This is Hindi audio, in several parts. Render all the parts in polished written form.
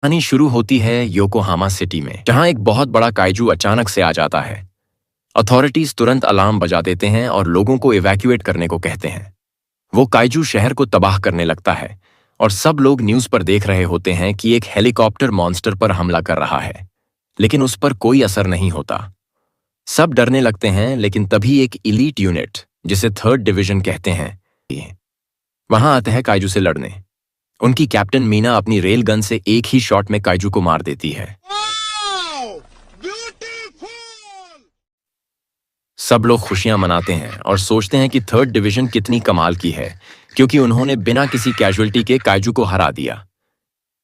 कहानी शुरू होती है योकोहामा सिटी में, जहां एक बहुत बड़ा काइजू अचानक से आ जाता है। अथॉरिटीज तुरंत अलार्म बजा देते हैं और लोगों को इवैक्यूएट करने को कहते हैं। वो काइजू शहर को तबाह करने लगता है और सब लोग न्यूज पर देख रहे होते हैं कि एक हेलीकॉप्टर मॉन्स्टर पर हमला कर रहा है, लेकिन उस पर कोई असर नहीं होता। सब डरने लगते हैं, लेकिन तभी एक इलीट यूनिट, जिसे थर्ड डिवीजन कहते हैं, वहां आते हैं काइजू से लड़ने। उनकी कैप्टन मीना अपनी रेल गन से एक ही शॉट में काइजू को मार देती है। सब लोग खुशियां मनाते हैं और सोचते हैं कि थर्ड डिवीजन कितनी कमाल की है, क्योंकि उन्होंने बिना किसी कैजुअल्टी के काइजू को हरा दिया।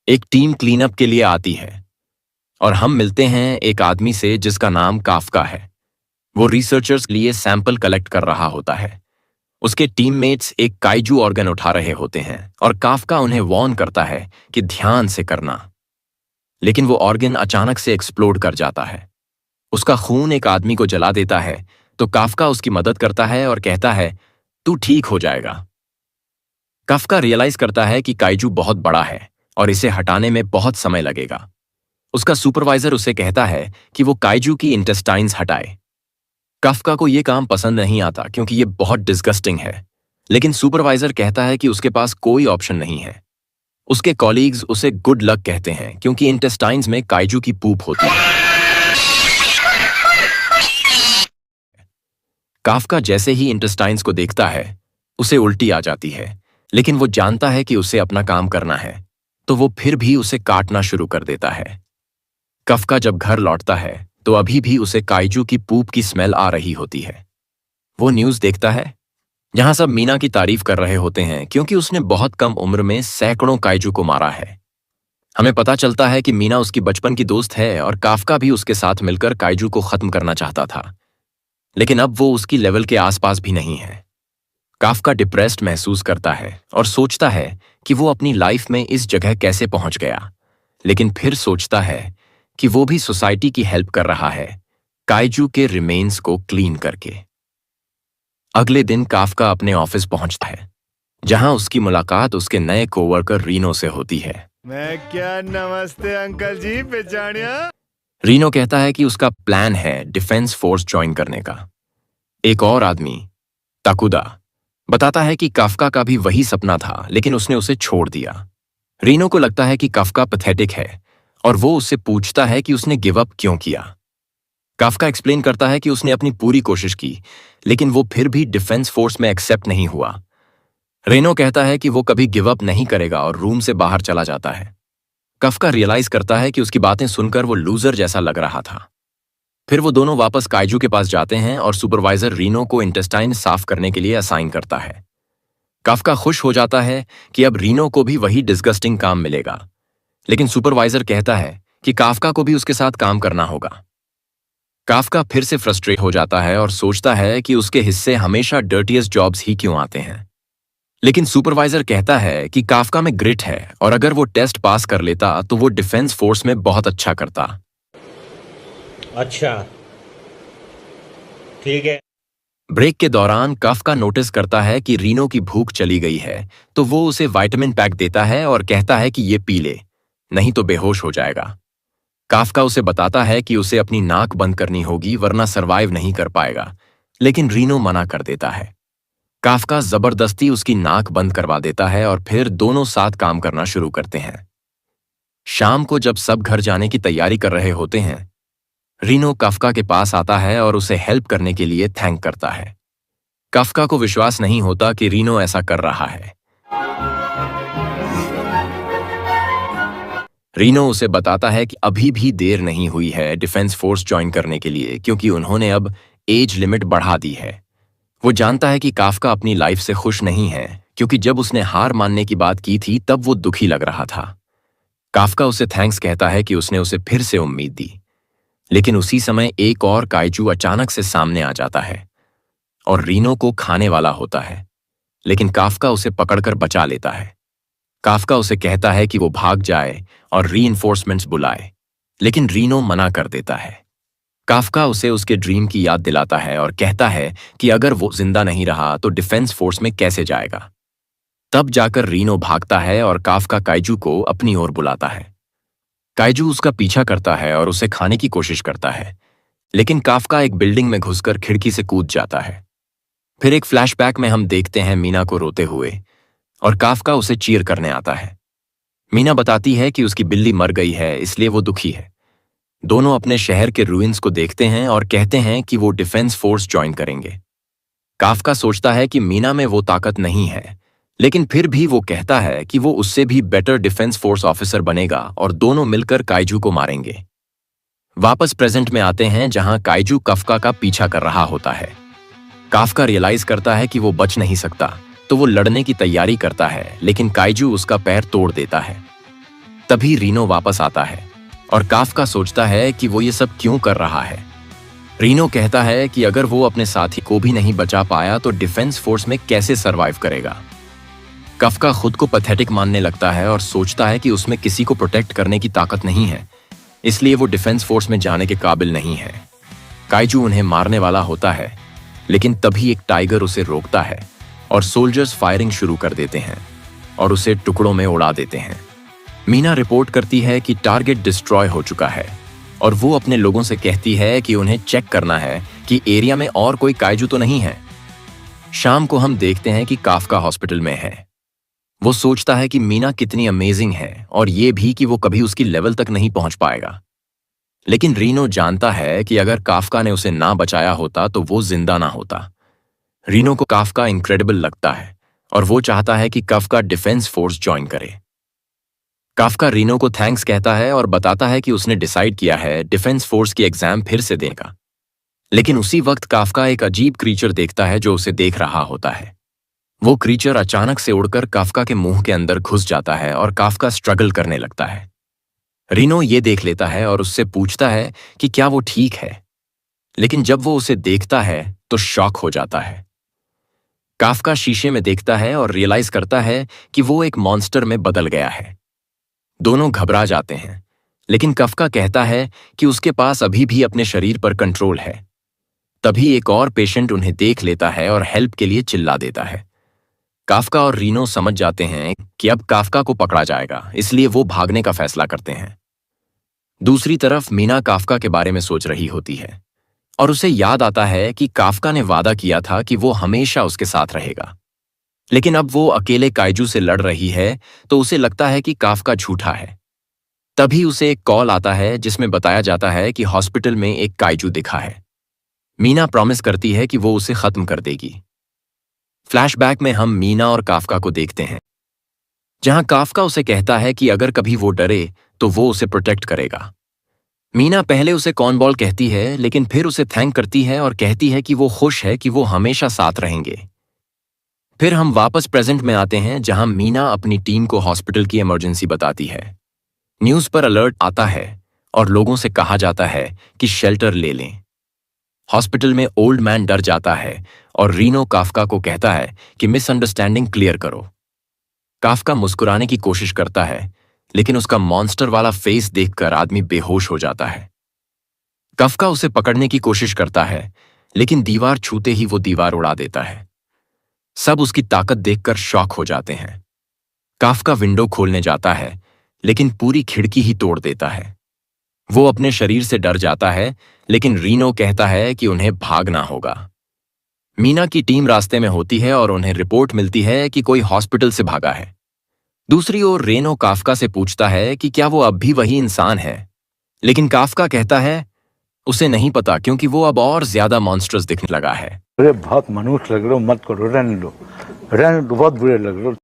एक टीम क्लीन अप के लिए आती है और हम मिलते हैं एक आदमी से जिसका नाम काफका है। वो रिसर्चर्स के लिए सैंपल कलेक्ट कर रहा होता है। उसके टीममेट्स एक काइजू ऑर्गन उठा रहे होते हैं और काफका उन्हें वार्न करता है कि ध्यान से करना। लेकिन वो ऑर्गन अचानक से एक्सप्लोड कर जाता है। उसका खून एक आदमी को जला देता है, तो काफका उसकी मदद करता है और कहता है, तू ठीक हो जाएगा। काफका रियलाइज करता है कि काइजू बहुत बड़ा है और इसे हटाने में बहुत समय लगेगा। उसका सुपरवाइजर उसे कहता है कि वो काइजू की इंटेस्टाइन्स हटाए। काफका को यह काम पसंद नहीं आता क्योंकि ये बहुत डिस्गस्टिंग है, लेकिन सुपरवाइजर कहता है कि उसके पास कोई ऑप्शन नहीं है। उसके कॉलीग्स उसे गुड लक कहते हैं क्योंकि इंटेस्टाइन्स में काइजू की पूप होती है। काफका जैसे ही इंटेस्टाइन्स को देखता है, उसे उल्टी आ जाती है, लेकिन वो जानता है कि उसे अपना काम करना है, तो वो फिर भी उसे काटना शुरू कर देता है। काफका जब घर लौटता है तो अभी भी उसे काइजू की पूप की स्मेल आ रही होती है। वो न्यूज़ देखता है जहां सब मीना की तारीफ कर रहे होते हैं क्योंकि उसने बहुत कम उम्र में सैकड़ों काइजू को मारा है। हमें पता चलता है कि मीना उसकी बचपन की दोस्त है और काफका भी उसके साथ मिलकर काइजू को खत्म करना चाहता था, लेकिन अब वो उसकी लेवल के आसपास भी नहीं है। काफका डिप्रेस्ड महसूस करता है और सोचता है कि वो अपनी लाइफ में इस जगह कैसे पहुंच गया, लेकिन फिर सोचता है कि वो भी सोसाइटी की हेल्प कर रहा है, काइजू के रिमेन्स को क्लीन करके। अगले दिन काफका अपने ऑफिस पहुंचता है, जहां उसकी मुलाकात उसके नए कोवर्कर रीनो से होती है। मैं क्या, नमस्ते अंकल जी, पहचानिया? रीनो कहता है कि उसका प्लान है डिफेंस फोर्स ज्वाइन करने का। एक और आदमी, ताकुदा, बताता है कि काफका का भी वही सपना था, लेकिन उसने उसे छोड़ दिया। रीनो को लगता है कि काफका पैथेटिक है और वो उससे पूछता है कि उसने गिव अप क्यों किया। काफका एक्सप्लेन करता है कि उसने अपनी पूरी कोशिश की, लेकिन वो फिर भी डिफेंस फोर्स में एक्सेप्ट नहीं हुआ। रीनो कहता है कि वो कभी गिव अप नहीं करेगा और रूम से बाहर चला जाता है। काफका रियलाइज करता है कि उसकी बातें सुनकर वो लूजर जैसा लग रहा था। फिर वो दोनों वापस काइजू के पास जाते हैं और सुपरवाइजर रीनो को इंटेस्टाइन साफ करने के लिए असाइन करता है। काफका खुश हो जाता है कि अब रीनो को भी वही डिस्गस्टिंग काम मिलेगा, लेकिन सुपरवाइजर कहता है कि काफका को भी उसके साथ काम करना होगा। काफका फिर से फ्रस्ट्रेट हो जाता है और सोचता है कि उसके हिस्से हमेशा डर्टीएस्ट जॉब्स ही क्यों आते हैं। लेकिन सुपरवाइजर कहता है कि काफका में ग्रिट है और अगर वो टेस्ट पास कर लेता तो वो डिफेंस फोर्स में बहुत अच्छा करता। अच्छा, ठीक है। ब्रेक के दौरान काफका नोटिस करता है कि रीनो की भूख चली गई है, तो वो उसे विटामिन पैक देता है और कहता है कि ये पी ले, नहीं तो बेहोश हो जाएगा। काफका उसे बताता है कि उसे अपनी नाक बंद करनी होगी वरना सरवाइव नहीं कर पाएगा, लेकिन रीनो मना कर देता है। काफका जबरदस्ती उसकी नाक बंद करवा देता है और फिर दोनों साथ काम करना शुरू करते हैं। शाम को जब सब घर जाने की तैयारी कर रहे होते हैं, रीनो काफका के पास आता है और उसे हेल्प करने के लिए थैंक करता है। काफका को विश्वास नहीं होता कि रीनो ऐसा कर रहा है। रीनो उसे बताता है कि अभी भी देर नहीं हुई है डिफेंस फोर्स ज्वाइन करने के लिए, क्योंकि उन्होंने अब एज लिमिट बढ़ा दी है। वो जानता है कि काफका अपनी लाइफ से खुश नहीं है, क्योंकि जब उसने हार मानने की बात की थी तब वो दुखी लग रहा था। काफका उसे थैंक्स कहता है कि उसने उसे फिर से उम्मीद दी, लेकिन उसी समय एक और काइजू अचानक से सामने आ जाता है और रीनो को खाने वाला होता है, लेकिन काफका उसे पकड़कर बचा लेता है। काफका उसे कहता है कि वो भाग जाए और रीइंफोर्समेंट्स बुलाए, लेकिन रीनो मना कर देता है। काफका उसे उसके ड्रीम की याद दिलाता है और कहता है कि अगर वो जिंदा नहीं रहा तो डिफेंस फोर्स में कैसे जाएगा। तब जाकर रीनो भागता है और काफका काइजू को अपनी ओर बुलाता है। काइजू उसका पीछा करता है और उसे खाने की कोशिश करता है, लेकिन काफका एक बिल्डिंग में घुसकर खिड़की से कूद जाता है। फिर एक फ्लैशबैक में हम देखते हैं मीना को रोते हुए और काफका उसे चीयर करने आता है। मीना बताती है कि उसकी बिल्ली मर गई है, इसलिए वो दुखी है। दोनों अपने शहर के रूइंस को देखते हैं और कहते हैं कि वो डिफेंस फोर्स ज्वाइन करेंगे। काफका सोचता है कि मीना में वो ताकत नहीं है, लेकिन फिर भी वो कहता है कि वो उससे भी बेटर डिफेंस फोर्स ऑफिसर बनेगा और दोनों मिलकर काइजू को मारेंगे। वापस प्रेजेंट में आते हैं जहां काइजू काफका का पीछा कर रहा होता है। काफका रियलाइज करता है कि वो बच नहीं सकता, तो वो लड़ने की तैयारी करता है, लेकिन काइजू उसका पैर तोड़ देता है। तभी रीनो वापस आता है और काफका सोचता है कि वो ये सब क्यों कर रहा है। रीनो कहता है कि अगर वो अपने साथी को भी नहीं बचा पाया तो डिफेंस फोर्स में कैसे सरवाइव करेगा। काफका खुद को पैथेटिक मानने लगता है और सोचता है कि उसमें किसी को प्रोटेक्ट करने की ताकत नहीं है, इसलिए वो डिफेंस फोर्स में जाने के काबिल नहीं है। काइजू उन्हें मारने वाला होता है, लेकिन तभी एक टाइगर उसे रोकता है और सोल्जर्स फायरिंग शुरू कर देते हैं और उसे टुकड़ों में उड़ा देते हैं। मीना रिपोर्ट करती है कि टारगेट डिस्ट्रॉय हो चुका है और वो अपने लोगों से कहती है कि उन्हें चेक करना है कि एरिया में और कोई काइजू तो नहीं है। शाम को हम देखते हैं कि काफका हॉस्पिटल में है। वो सोचता है कि मीना कितनी अमेजिंग है और ये भी कि वो कभी उसकी लेवल तक नहीं पहुंच पाएगा। लेकिन रीनो जानता है कि अगर काफका ने उसे ना बचाया होता तो वो जिंदा ना होता। रीनो को काफका इनक्रेडिबल लगता है और वो चाहता है कि काफका डिफेंस फोर्स ज्वाइन करे। काफका रीनो को थैंक्स कहता है और बताता है कि उसने डिसाइड किया है डिफेंस फोर्स की एग्जाम फिर से देगा। लेकिन उसी वक्त काफका एक अजीब क्रीचर देखता है जो उसे देख रहा होता है। वो क्रीचर अचानक से उड़कर काफका के मुंह के अंदर घुस जाता है और काफका स्ट्रगल करने लगता है। रीनो ये देख लेता है और उससे पूछता है कि क्या वो ठीक है, लेकिन जब वो उसे देखता है तो शॉक हो जाता है। काफका शीशे में देखता है और रियलाइज करता है कि वो एक मॉन्स्टर में बदल गया है। दोनों घबरा जाते हैं, लेकिन काफका कहता है कि उसके पास अभी भी अपने शरीर पर कंट्रोल है। तभी एक और पेशेंट उन्हें देख लेता है और हेल्प के लिए चिल्ला देता है। काफका और रीनो समझ जाते हैं कि अब काफका को पकड़ा जाएगा, इसलिए वो भागने का फैसला करते हैं। दूसरी तरफ मीना काफका के बारे में सोच रही होती है और उसे याद आता है कि काफका ने वादा किया था कि वो हमेशा उसके साथ रहेगा। लेकिन अब वो अकेले काइजू से लड़ रही है तो उसे लगता है कि काफका झूठा है। तभी उसे एक कॉल आता है जिसमें बताया जाता है कि हॉस्पिटल में एक काइजू दिखा है। मीना प्रॉमिस करती है कि वो उसे खत्म कर देगी। फ्लैशबैक में हम मीना और काफका को देखते हैं, जहां काफका उसे कहता है कि अगर कभी वो डरे तो वो उसे प्रोटेक्ट करेगा। मीना पहले उसे कॉर्नबॉल कहती है, लेकिन फिर उसे थैंक करती है और कहती है कि वो खुश है कि वो हमेशा साथ रहेंगे। फिर हम वापस प्रेजेंट में आते हैं जहां मीना अपनी टीम को हॉस्पिटल की इमरजेंसी बताती है। न्यूज पर अलर्ट आता है और लोगों से कहा जाता है कि शेल्टर ले लें। हॉस्पिटल में ओल्ड मैन डर जाता है और रीनो काफका को कहता है कि मिसअंडरस्टैंडिंग क्लियर करो। काफका मुस्कुराने की कोशिश करता है, लेकिन उसका मॉन्स्टर वाला फेस देखकर आदमी बेहोश हो जाता है। काफका उसे पकड़ने की कोशिश करता है, लेकिन दीवार छूते ही वो दीवार उड़ा देता है। सब उसकी ताकत देखकर शॉक हो जाते हैं। काफका विंडो खोलने जाता है, लेकिन पूरी खिड़की ही तोड़ देता है। वो अपने शरीर से डर जाता है, लेकिन रीनो कहता है कि उन्हें भागना होगा। मीना की टीम रास्ते में होती है और उन्हें रिपोर्ट मिलती है कि कोई हॉस्पिटल से भागा है। दूसरी ओर रेनो काफका से पूछता है कि क्या वो अब भी वही इंसान है, लेकिन काफका कहता है उसे नहीं पता, क्योंकि वो अब और ज्यादा मॉन्स्टर्स दिखने लगा है। अरे बहुत मनुष्य लग रहे हो, मत करो, रहने दो, बहुत बुरे लग रहे हो।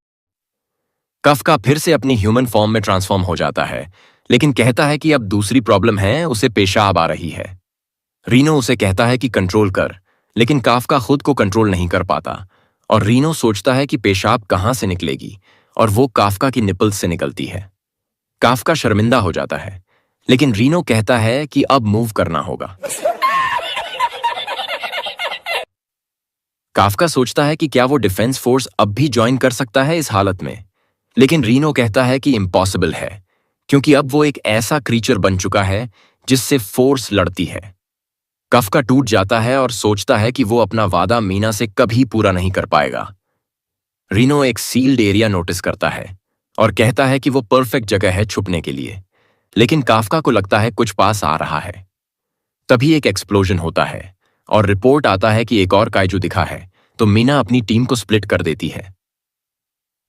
काफका फिर से अपनी ह्यूमन फॉर्म में ट्रांसफॉर्म हो जाता है, लेकिन कहता है कि अब दूसरी प्रॉब्लम है, उसे पेशाब आ रही है। रीनो उसे कहता है कि कंट्रोल कर, लेकिन काफका खुद को कंट्रोल नहीं कर पाता और रीनो सोचता है कि पेशाब कहां से निकलेगी और वो काफका की निपल्स से निकलती है। काफका शर्मिंदा हो जाता है, लेकिन रीनो कहता है कि अब मूव करना होगा। काफका सोचता है कि क्या वो डिफेंस फोर्स अब भी ज्वाइन कर सकता है इस हालत में, लेकिन रीनो कहता है कि इम्पॉसिबल है, क्योंकि अब वो एक ऐसा क्रीचर बन चुका है जिससे फोर्स लड़ती है। काफका टूट जाता है और सोचता है कि वो अपना वादा मीना से कभी पूरा नहीं कर पाएगा। रीनो एक सील्ड एरिया नोटिस करता है और कहता है कि वो परफेक्ट जगह है छुपने के लिए। लेकिन काफका को लगता है कुछ पास आ रहा है। तभी एक एक्सप्लोजन होता है और रिपोर्ट आता है कि एक और काइजू दिखा है, तो मीना अपनी टीम को स्प्लिट कर देती है।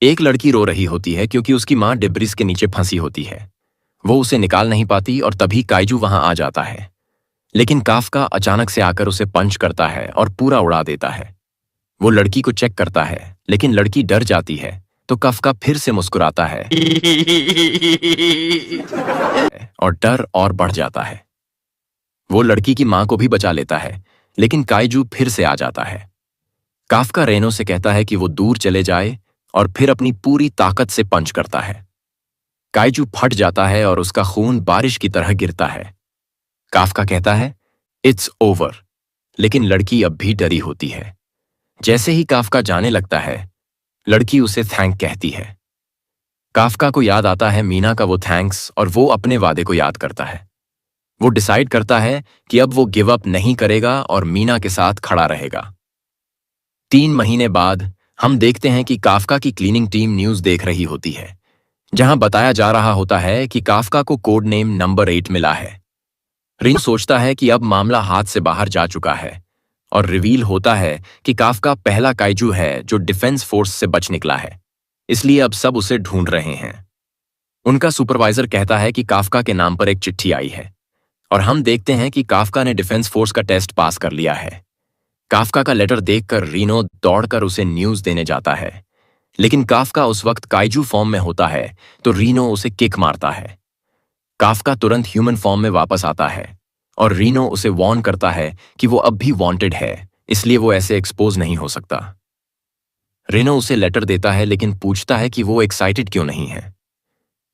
एक लड़की रो रही होती है क्योंकि उसकी मां डिब्रिस के नीचे फंसी होती है। वो उसे निकाल नहीं पाती और तभी काइजू वहां आ जाता है, लेकिन काफका अचानक से आकर उसे पंच करता है और पूरा उड़ा देता है। वो लड़की को चेक करता है, लेकिन लड़की डर जाती है, तो काफका फिर से मुस्कुराता है और डर और बढ़ जाता है। वो लड़की की मां को भी बचा लेता है, लेकिन काइजू फिर से आ जाता है। काफका रेनो से कहता है कि वो दूर चले जाए और फिर अपनी पूरी ताकत से पंच करता है। काइजू फट जाता है और उसका खून बारिश की तरह गिरता है। काफका कहता है इट्स ओवर, लेकिन लड़की अब भी डरी होती है। जैसे ही काफका जाने लगता है, लड़की उसे थैंक कहती है। काफका को याद आता है मीना का वो थैंक्स और वो अपने वादे को याद करता है। वो डिसाइड करता है कि अब वो गिव अप नहीं करेगा और मीना के साथ खड़ा रहेगा। 3 महीने बाद हम देखते हैं कि काफका की क्लीनिंग टीम न्यूज देख रही होती है, जहां बताया जा रहा होता है कि काफका को कोड नेम नंबर 8 मिला है। रिनो सोचता है कि अब मामला हाथ से बाहर जा चुका है और रिवील होता है कि काफका पहला काइजू है जो डिफेंस फोर्स से बच निकला है, इसलिए अब सब उसे ढूंढ रहे हैं। उनका सुपरवाइजर कहता है कि काफका के नाम पर एक चिट्ठी आई है और हम देखते हैं कि काफका ने डिफेंस फोर्स का टेस्ट पास कर लिया है। काफका का लेटर देखकर रीनो दौड़कर उसे न्यूज देने जाता है, लेकिन काफका उस वक्त काइजू फॉर्म में होता है, तो रीनो उसे किक मारता है। काफका तुरंत ह्यूमन फॉर्म में वापस आता है और रीनो उसे वार्न करता है कि वो अब भी वांटेड है, इसलिए वो ऐसे एक्सपोज नहीं हो सकता। रीनो उसे लेटर देता है, लेकिन पूछता है कि वो एक्साइटेड क्यों नहीं है।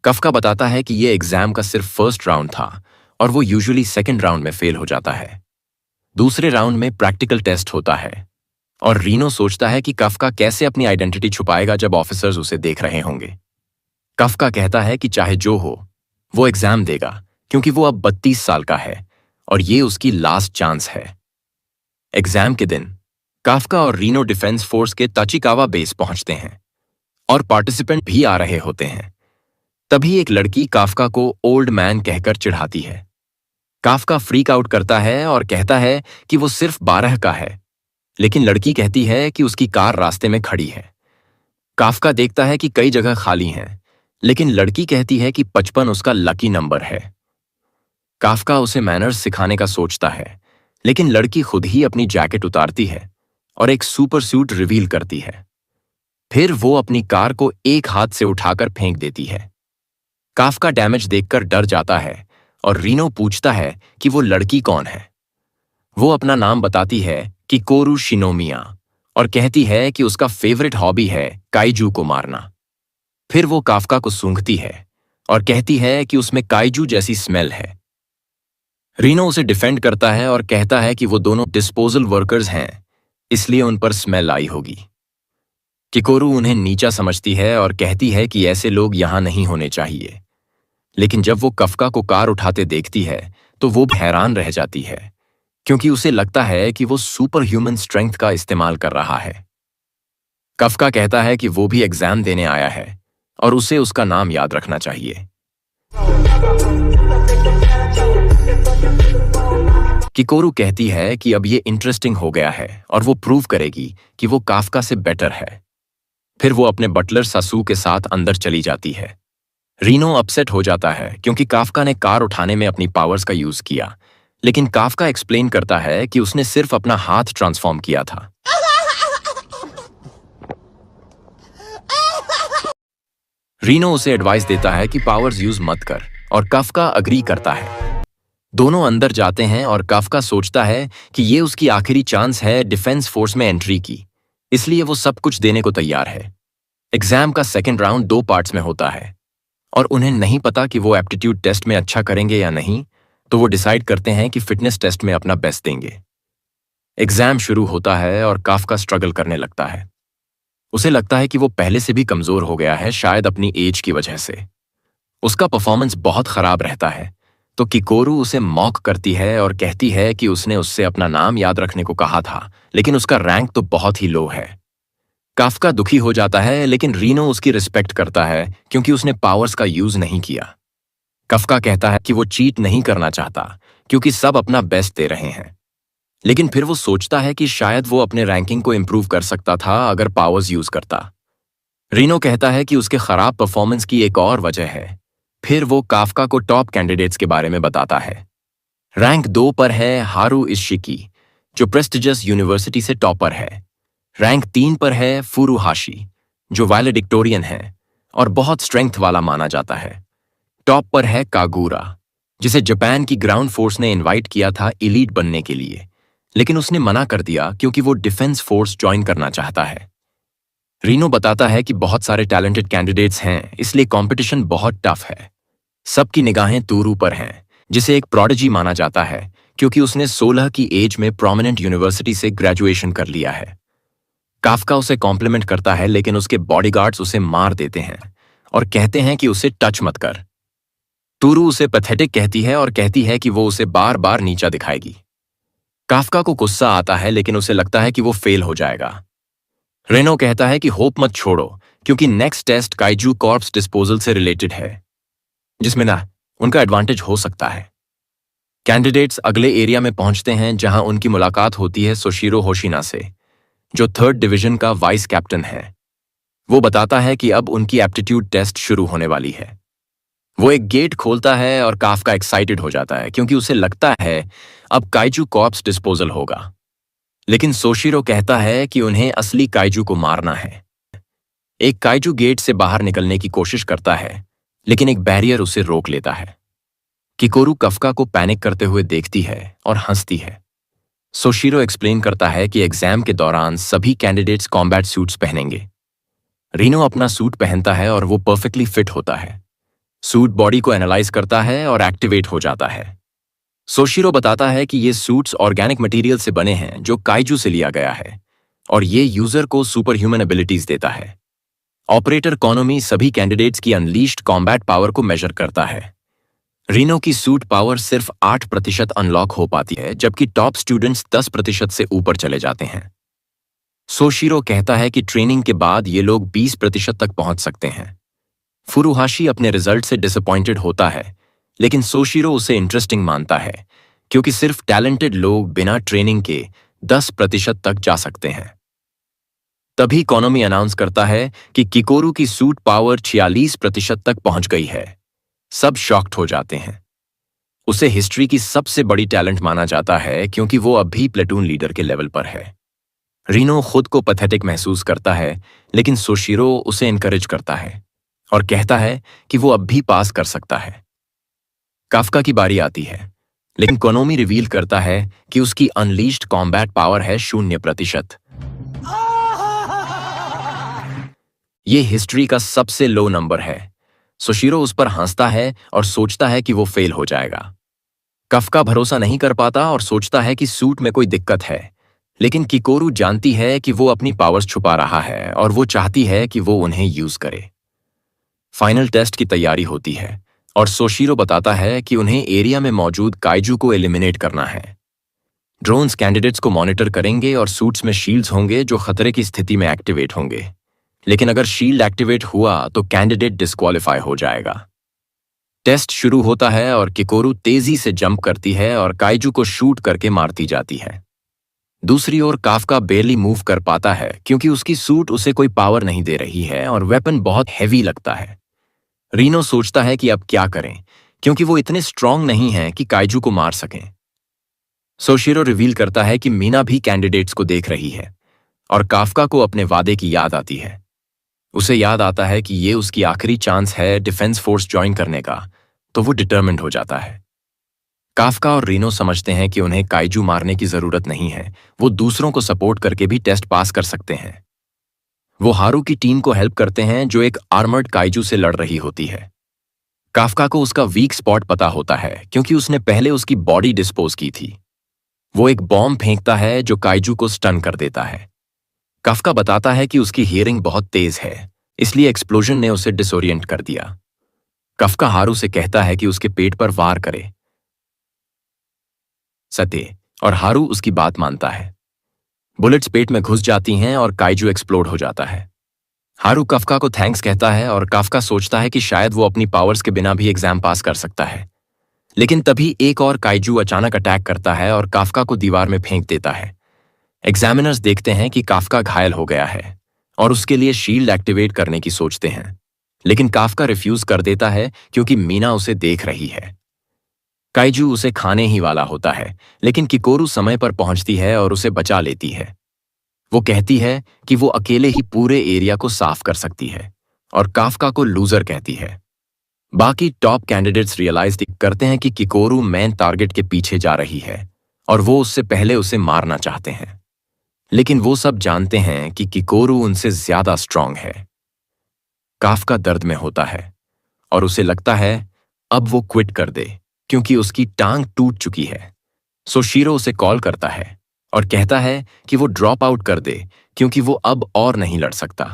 काफका बताता है कि ये एग्जाम का सिर्फ फर्स्ट राउंड था और वो यूजुअली सेकेंड राउंड में फेल हो जाता है। दूसरे राउंड में प्रैक्टिकल टेस्ट होता है और रीनो सोचता है कि काफका कैसे अपनी आइडेंटिटी छुपाएगा जब ऑफिसर्स उसे देख रहे होंगे। काफका कहता है कि चाहे जो हो, वो एग्जाम देगा क्योंकि वो अब 32 साल का है और ये उसकी लास्ट चांस है। एग्जाम के दिन काफका और रीनो डिफेंस फोर्स के ताचिकावा बेस पहुंचते हैं और पार्टिसिपेंट भी आ रहे होते हैं। तभी एक लड़की काफका को ओल्ड मैन कहकर चिढ़ाती है। काफका फ्रीक आउट करता है और कहता है कि वो सिर्फ 12 का है, लेकिन लड़की कहती है कि उसकी कार रास्ते में खड़ी है। काफका देखता है कि कई जगह खाली हैं, लेकिन लड़की कहती है कि 55 उसका लकी नंबर है। काफका उसे मैनर्स सिखाने का सोचता है, लेकिन लड़की खुद ही अपनी जैकेट उतारती है और एक सुपर सूट रिवील करती है। फिर वो अपनी कार को एक हाथ से उठाकर फेंक देती है। काफका डैमेज देखकर डर जाता है और रीनो पूछता है कि वो लड़की कौन है। वो अपना नाम बताती है कि कोरू शिनोमिया और कहती है कि उसका फेवरेट हॉबी है काइजू को मारना। फिर वो काफका को सूंघती है और कहती है कि उसमें काइजू जैसी स्मेल है। रीनो उसे डिफेंड करता है और कहता है कि वो दोनों डिस्पोजल वर्कर्स हैं, इसलिए उन पर स्मेल आई होगी। किकोरू उन्हें नीचा समझती है और कहती है कि ऐसे लोग यहां नहीं होने चाहिए, लेकिन जब वो काफका को कार उठाते देखती है तो वो हैरान रह जाती है, क्योंकि उसे लगता है कि वो सुपर ह्यूमन स्ट्रेंथ का इस्तेमाल कर रहा है। काफका कहता है कि वो भी एग्जाम देने आया है और उसे उसका नाम याद रखना चाहिए। किकोरू कहती है कि अब ये इंटरेस्टिंग हो गया है और वो प्रूव करेगी कि वो काफका से बेटर है। फिर वो अपने बटलर सासू के साथ अंदर चली जाती है। रीनो अपसेट हो जाता है क्योंकि काफका ने कार उठाने में अपनी पावर्स का यूज किया, लेकिन काफका एक्सप्लेन करता है कि उसने सिर्फ अपना हाथ ट्रांसफॉर्म किया था। रीनो उसे एडवाइस देता है कि पावर्स यूज मत कर और काफका अग्री करता है। दोनों अंदर जाते हैं और काफका सोचता है कि ये उसकी आखिरी चांस है डिफेंस फोर्स में एंट्री की, इसलिए वो सब कुछ देने को तैयार है। एग्जाम का सेकेंड राउंड 2 पार्ट्स में होता है और उन्हें नहीं पता कि वो एप्टीट्यूड टेस्ट में अच्छा करेंगे या नहीं, तो वो डिसाइड करते हैं कि फिटनेस टेस्ट में अपना बेस्ट देंगे। एग्जाम शुरू होता है और काफका स्ट्रगल करने लगता है। उसे लगता है कि वो पहले से भी कमजोर हो गया है, शायद अपनी एज की वजह से। उसका परफॉर्मेंस बहुत खराब रहता है, तो किकोरू उसे मॉक करती है और कहती है कि उसने उससे अपना नाम याद रखने को कहा था, लेकिन उसका रैंक तो बहुत ही लो है। काफका दुखी हो जाता है, लेकिन रीनो उसकी रिस्पेक्ट करता है क्योंकि उसने पावर्स का यूज नहीं किया। कफका कहता है कि वो चीट नहीं करना चाहता क्योंकि सब अपना बेस्ट दे रहे हैं, लेकिन फिर वो सोचता है कि शायद वो अपने रैंकिंग को इम्प्रूव कर सकता था अगर पावर्स यूज करता। रीनो कहता है कि उसके खराब परफॉर्मेंस की एक और वजह है। फिर वो काफका को टॉप कैंडिडेट्स के बारे में बताता है। रैंक 2 पर है हारू इशिकी, जो प्रेस्टिजियस यूनिवर्सिटी से टॉपर है। रैंक 3 पर है फुरुहाशी, जो वैलेडिक्टोरियन है और बहुत स्ट्रेंथ वाला माना जाता है। टॉप पर है कागूरा, जिसे जापान की ग्राउंड फोर्स ने इनवाइट किया था इलीट बनने के लिए, लेकिन उसने मना कर दिया क्योंकि वो डिफेंस फोर्स ज्वाइन करना चाहता है। रीनो बताता है कि बहुत सारे टैलेंटेड कैंडिडेट्स हैं, इसलिए कंपटीशन बहुत टफ है। सबकी निगाहें तूरू पर हैं, जिसे एक प्रोडिजी माना जाता है क्योंकि उसने 16 की एज में प्रोमिनेंट यूनिवर्सिटी से ग्रेजुएशन कर लिया है। काफका उसे कॉम्प्लीमेंट करता है, लेकिन उसके बॉडीगार्ड्स उसे मार देते हैं और कहते हैं कि उसे टच मत कर। तूरू उसे पैथेटिक कहती है और कहती है कि वो उसे बार बार नीचा दिखाएगी। काफका को गुस्सा आता है, लेकिन उसे लगता है कि वो फेल हो जाएगा। रेनो कहता है कि होप मत छोड़ो क्योंकि next test kaiju corpse disposal से रिलेटेड है, जिसमें ना उनका एडवांटेज हो सकता है। कैंडिडेट्स अगले एरिया में पहुंचते हैं जहां उनकी मुलाकात होती है सोशिरो होशिना से, जो 3rd डिवीजन का वाइस कैप्टन है। वो बताता है कि अब उनकी एप्टीट्यूड टेस्ट शुरू होने वाली है। वो एक गेट खोलता है और काफका एक्साइटेड हो जाता है क्योंकि उसे लगता है अब काइजू कॉर्प्स डिस्पोजल होगा, लेकिन सोशिरो कहता है कि उन्हें असली काइजू को मारना है। एक काइजू गेट से बाहर निकलने की कोशिश करता है, लेकिन एक बैरियर उसे रोक लेता है। किकोरू कफका को पैनिक करते हुए देखती है और हंसती है। सोशिरो एक्सप्लेन करता है कि एग्जाम के दौरान सभी कैंडिडेट्स कॉम्बैट सूट्स पहनेंगे। रीनो अपना सूट पहनता है और वो परफेक्टली फिट होता है। सूट बॉडी को एनालाइज करता है और एक्टिवेट हो जाता है। सोशिरो बताता है कि ये सूट्स ऑर्गेनिक मटेरियल से बने हैं जो काइजू से लिया गया है, और ये यूजर को सुपर ह्यूमन एबिलिटीज देता है। ऑपरेटर कॉनोमी सभी कैंडिडेट्स की अनलीश्ड कॉम्बैट पावर को मेजर करता है। रीनो की सूट पावर सिर्फ 8% अनलॉक हो पाती है, जबकि टॉप स्टूडेंट्स 10% से ऊपर चले जाते हैं। सोशिरो कहता है कि ट्रेनिंग के बाद ये लोग 20% तक पहुंच सकते हैं। फुरुहाशी अपने रिजल्ट से डिसअपॉइंटेड होता है, लेकिन सोशिरो उसे इंटरेस्टिंग मानता है क्योंकि सिर्फ टैलेंटेड लोग बिना ट्रेनिंग के 10% तक जा सकते हैं। तभी कॉनोमी अनाउंस करता है कि किकोरू की सूट पावर 46% तक पहुंच गई है। सब शॉक्ड हो जाते हैं। उसे हिस्ट्री की सबसे बड़ी टैलेंट माना जाता है क्योंकि वो अब भी प्लेटून लीडर के लेवल पर है। रीनो खुद को पैथेटिक महसूस करता है, लेकिन सोशिरो उसे इनकरेज करता है और कहता है कि वो अब भी पास कर सकता है। काफका की बारी आती है, लेकिन कोनोमी रिवील करता है कि उसकी अनलीश्ड कॉम्बैट पावर है 0%। ये हिस्ट्री का सबसे लो नंबर है। सोशिरो उस पर हंसता है और सोचता है कि वो फेल हो जाएगा। कफका भरोसा नहीं कर पाता और सोचता है कि सूट में कोई दिक्कत है, लेकिन किकोरू जानती है कि वो अपनी पावर्स छुपा रहा है और वो चाहती है कि वो उन्हें यूज करे। फाइनल टेस्ट की तैयारी होती है और सोशिरो बताता है कि उन्हें एरिया में मौजूद काइजू को एलिमिनेट करना है। ड्रोन्स कैंडिडेट्स को मॉनिटर करेंगे और सूट्स में शील्ड्स होंगे जो खतरे की स्थिति में एक्टिवेट होंगे, लेकिन अगर शील्ड एक्टिवेट हुआ तो कैंडिडेट डिस्क्वालीफाई हो जाएगा। टेस्ट शुरू होता है और किकोरू तेजी से जंप करती है और काइजू को शूट करके मारती जाती है। दूसरी ओर काफका बेरली मूव कर पाता है क्योंकि उसकी सूट उसे कोई पावर नहीं दे रही है और वेपन बहुत हैवी लगता है। रीनो सोचता है कि अब क्या करें, क्योंकि वो इतने स्ट्रांग नहीं हैं कि काइजू को मार सकें। सोशिरो रिवील करता है कि मीना भी कैंडिडेट्स को देख रही है और काफका को अपने वादे की याद आती है। उसे याद आता है कि ये उसकी आखिरी चांस है डिफेंस फोर्स ज्वाइन करने का, तो वो डिटर्मिन्ड हो जाता है। काफका और रीनो समझते हैं कि उन्हें काइजू मारने की जरूरत नहीं है, वो दूसरों को सपोर्ट करके भी टेस्ट पास कर सकते हैं। वो हारू की टीम को हेल्प करते हैं जो एक आर्मर्ड काइजू से लड़ रही होती है। काफका को उसका वीक स्पॉट पता होता है क्योंकि उसने पहले उसकी बॉडी डिस्पोज की थी। वो एक बॉम्ब फेंकता है जो काइजू को स्टन कर देता है। काफका बताता है कि उसकी हियरिंग बहुत तेज है, इसलिए एक्सप्लोजन ने उसे डिसोरिएंट कर दिया। काफका हारू से कहता है कि उसके पेट पर वार करे सत्य, और हारू उसकी बात मानता है। बुलेट्स पेट में घुस जाती हैं और काइजू एक्सप्लोड हो जाता है। हारू काफका को थैंक्स कहता है और काफका सोचता है कि शायद वो अपनी पावर्स के बिना भी एग्जाम पास कर सकता है। लेकिन तभी एक और काइजू अचानक अटैक करता है और काफका को दीवार में फेंक देता है। एग्जामिनर्स देखते हैं कि काफका घायल हो गया है और उसके लिए शील्ड एक्टिवेट करने की सोचते हैं, लेकिन काफका रिफ्यूज कर देता है क्योंकि मीना उसे देख रही है। काइजू उसे खाने ही वाला होता है, लेकिन किकोरू समय पर पहुंचती है और उसे बचा लेती है। वो कहती है कि वो अकेले ही पूरे एरिया को साफ कर सकती है और काफका को लूजर कहती है। बाकी टॉप कैंडिडेट्स रियलाइज करते हैं कि किकोरू मेन टारगेट के पीछे जा रही है और वो उससे पहले उसे मारना चाहते हैं, लेकिन वो सब जानते हैं कि किकोरू उनसे ज्यादा स्ट्रांग है। काफका दर्द में होता है और उसे लगता है अब वो क्विट कर दे क्योंकि उसकी टांग टूट चुकी है। सोशीरो उसे कॉल करता है और कहता है कि वो ड्रॉप आउट कर दे क्योंकि वो अब और नहीं लड़ सकता।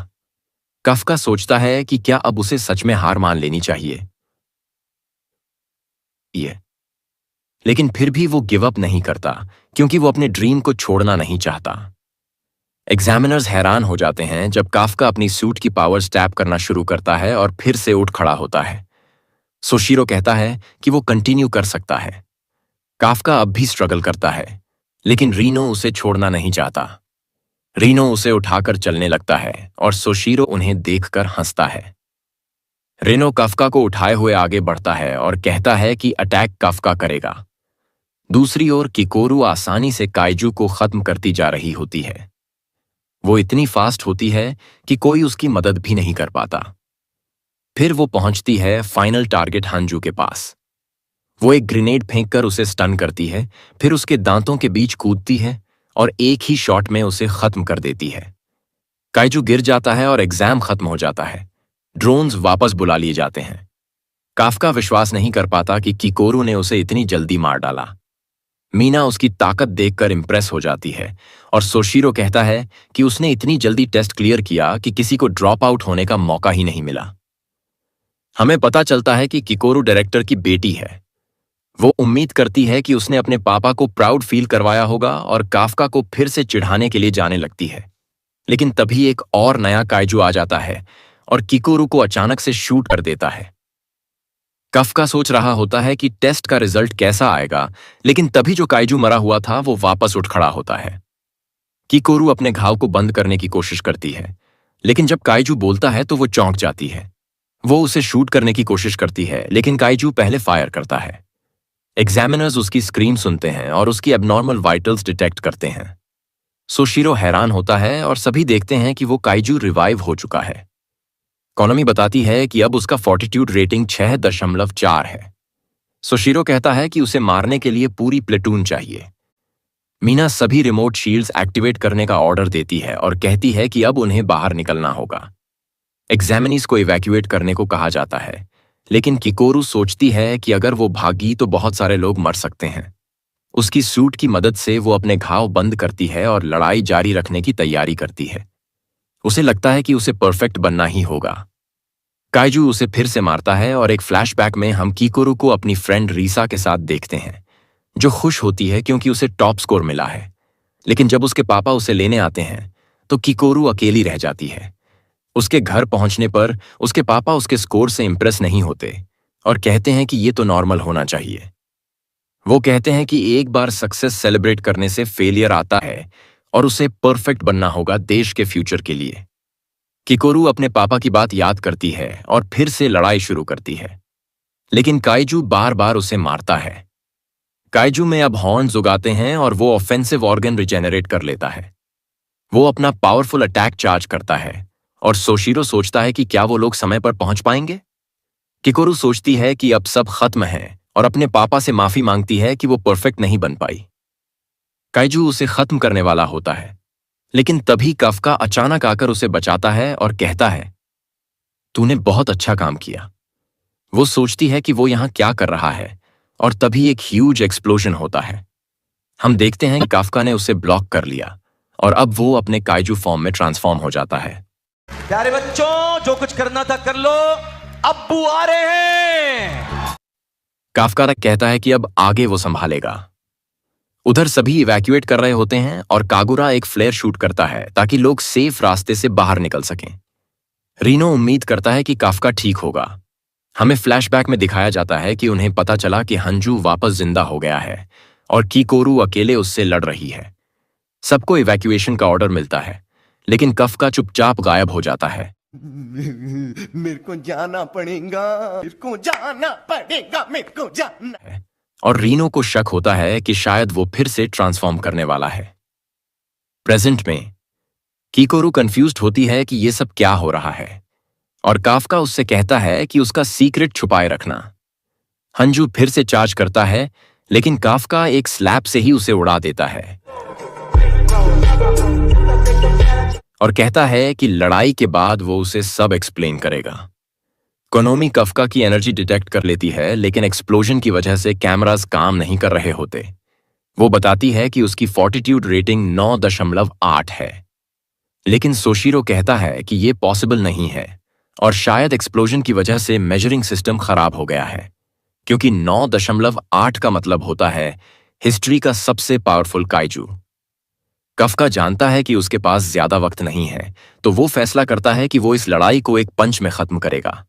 काफका सोचता है कि क्या अब उसे सच में हार मान लेनी चाहिए, लेकिन फिर भी वो गिव अप नहीं करता क्योंकि वो अपने ड्रीम को छोड़ना नहीं चाहता। एग्जामिनर्स हैरान हो जाते हैं जब काफका अपनी सूट की पावर्स टैप करना शुरू करता है और फिर से उठ खड़ा होता है। सोशीरो कहता है कि वो कंटिन्यू कर सकता है। काफका अब भी स्ट्रगल करता है, लेकिन रीनो उसे छोड़ना नहीं चाहता। रीनो उसे उठाकर चलने लगता है और सोशीरो उन्हें देखकर हंसता है। रीनो काफका को उठाए हुए आगे बढ़ता है और कहता है कि अटैक काफका करेगा। दूसरी ओर किकोरू आसानी से काइजू को खत्म करती जा रही होती है। वो इतनी फास्ट होती है कि कोई उसकी मदद भी नहीं कर पाता। फिर वो पहुंचती है फाइनल टारगेट हांजू के पास। वो एक ग्रेनेड फेंककर उसे स्टन करती है, फिर उसके दांतों के बीच कूदती है और एक ही शॉट में उसे खत्म कर देती है। काइजू गिर जाता है और एग्जाम खत्म हो जाता है। ड्रोन्स वापस बुला लिए जाते हैं। काफका विश्वास नहीं कर पाता कि किकोरू ने उसे इतनी जल्दी मार डाला। मीना उसकी ताकत देखकर इंप्रेस हो जाती है और सोशीरो कहता है कि उसने इतनी जल्दी टेस्ट क्लियर किया कि किसी को ड्रॉप आउट होने का मौका ही नहीं मिला। हमें पता चलता है कि किकोरू डायरेक्टर की बेटी है। वो उम्मीद करती है कि उसने अपने पापा को प्राउड फील करवाया होगा और काफका को फिर से चिढ़ाने के लिए जाने लगती है। लेकिन तभी एक और नया काइजू आ जाता है और किकोरू को अचानक से शूट कर देता है। काफका सोच रहा होता है कि टेस्ट का रिजल्ट कैसा आएगा, लेकिन तभी जो काइजू मरा हुआ था वो वापस उठ खड़ा होता है। किकोरू अपने घाव को बंद करने की कोशिश करती है, लेकिन जब काइजू बोलता है तो वो चौंक जाती है। वो उसे शूट करने की कोशिश करती है, लेकिन काइजू पहले फायर करता है। एग्जामिनर्स उसकी स्क्रीम सुनते हैं और उसकी एबनॉर्मल वाइटल्स डिटेक्ट करते हैं। सोशीरो हैरान होता है और सभी देखते हैं कि वो काइजू रिवाइव हो चुका है। कोनामी बताती है कि अब उसका फॉर्टिट्यूड रेटिंग 6.4 है। सोशीरो कहता है कि उसे मारने के लिए पूरी प्लेटून चाहिए। मीना सभी रिमोट शील्ड्स एक्टिवेट करने का ऑर्डर देती है और कहती है कि अब उन्हें बाहर निकलना होगा। एग्जामिनीज को इवैक्यूएट करने को कहा जाता है, लेकिन किकोरू सोचती है कि अगर वो भागी तो बहुत सारे लोग मर सकते हैं। उसकी सूट की मदद से वो अपने घाव बंद करती है और लड़ाई जारी रखने की तैयारी करती है। उसे लगता है कि उसे परफेक्ट बनना ही होगा। काइजू उसे फिर से मारता है और एक फ्लैशबैक में हम किकोरू को अपनी फ्रेंड रीसा के साथ देखते हैं, जो खुश होती है क्योंकि उसे टॉप स्कोर मिला है। लेकिन जब उसके पापा उसे लेने आते हैं तो किकोरू अकेली रह जाती है। उसके घर पहुंचने पर उसके पापा उसके स्कोर से इंप्रेस नहीं होते और कहते हैं कि ये तो नॉर्मल होना चाहिए। वो कहते हैं कि एक बार सक्सेस सेलिब्रेट करने से फेलियर आता है और उसे परफेक्ट बनना होगा देश के फ्यूचर के लिए। किकोरू अपने पापा की बात याद करती है और फिर से लड़ाई शुरू करती है, लेकिन काइजू बार बार उसे मारता है। काइजू में अब हॉर्न्स उगाते हैं और वो ऑफेंसिव ऑर्गन रिजेनरेट कर लेता है। वो अपना पावरफुल अटैक चार्ज करता है और सोशीरो सोचता है कि क्या वो लोग समय पर पहुंच पाएंगे। किकोरू सोचती है कि अब सब खत्म है और अपने पापा से माफी मांगती है कि वो परफेक्ट नहीं बन पाई। काइजू उसे खत्म करने वाला होता है, लेकिन तभी काफका अचानक आकर उसे बचाता है और कहता है, तूने बहुत अच्छा काम किया। वो सोचती है कि वो यहां क्या कर रहा है और तभी एक ह्यूज एक्सप्लोजन होता है। हम देखते हैं कि काफका ने उसे ब्लॉक कर लिया और अब वो अपने काइजू फॉर्म में ट्रांसफॉर्म हो जाता है। प्यारे बच्चों, जो कुछ करना था कर लो, अब्बू आ रहे हैं। काफका तक कहता है कि अब आगे वो संभालेगा। उधर सभी इवैक्यूएट कर रहे होते हैं और कागुरा एक फ्लेयर शूट करता है ताकि लोग सेफ रास्ते से बाहर निकल सकें। रीनो उम्मीद करता है कि काफका ठीक होगा। हमें फ्लैशबैक में दिखाया जाता है कि उन्हें पता चला कि हंजू वापस जिंदा हो गया है और किकोरू अकेले उससे लड़ रही है। सबको इवैक्यूएशन का ऑर्डर मिलता है, लेकिन काफका चुपचाप गायब हो जाता है। मेरे को जाना पड़ेगा, मेरे को जाना पड़ेगा, मेरे को जाना। और रीनो को शक होता है कि शायद वो फिर से ट्रांसफॉर्म करने वाला है। प्रेजेंट में किकोरू कंफ्यूज्ड होती है कि ये सब क्या हो रहा है, और काफका उससे कहता है कि उसका सीक्रेट छुपाए रखना। हंजू फिर से चार्ज करता है, लेकिन काफका एक स्लैब से ही उसे उड़ा देता है और कहता है कि लड़ाई के बाद वो उसे सब एक्सप्लेन करेगा। कोनोमी काफका की एनर्जी डिटेक्ट कर लेती है, लेकिन एक्सप्लोजन की वजह से कैमरास काम नहीं कर रहे होते। वो बताती है कि उसकी फॉर्टिट्यूड रेटिंग 9.8 है, लेकिन सोशिरो कहता है कि ये पॉसिबल नहीं है और शायद एक्सप्लोजन की वजह से मेजरिंग सिस्टम खराब हो गया है, क्योंकि 9.8 का मतलब होता है हिस्ट्री का सबसे पावरफुल काइजू। काफका जानता है कि उसके पास ज्यादा वक्त नहीं है, तो वो फैसला करता है कि वो इस लड़ाई को एक पंच में खत्म करेगा।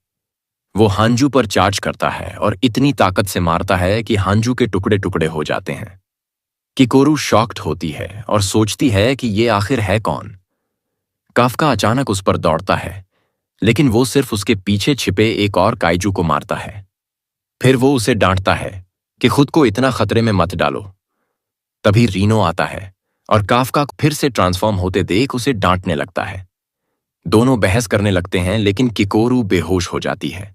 वो हांजू पर चार्ज करता है और इतनी ताकत से मारता है कि हांजू के टुकड़े टुकड़े हो जाते हैं। किकोरू शॉक्ड होती है और सोचती है कि ये आखिर है कौन। काफका अचानक उस पर दौड़ता है, लेकिन वो सिर्फ उसके पीछे छिपे एक और काइजू को मारता है। फिर वो उसे डांटता है कि खुद को इतना खतरे में मत डालो। तभी रीनो आता है और काफका फिर से ट्रांसफॉर्म होते देख उसे डांटने लगता है। दोनों बहस करने लगते हैं, लेकिन किकोरू बेहोश हो जाती है।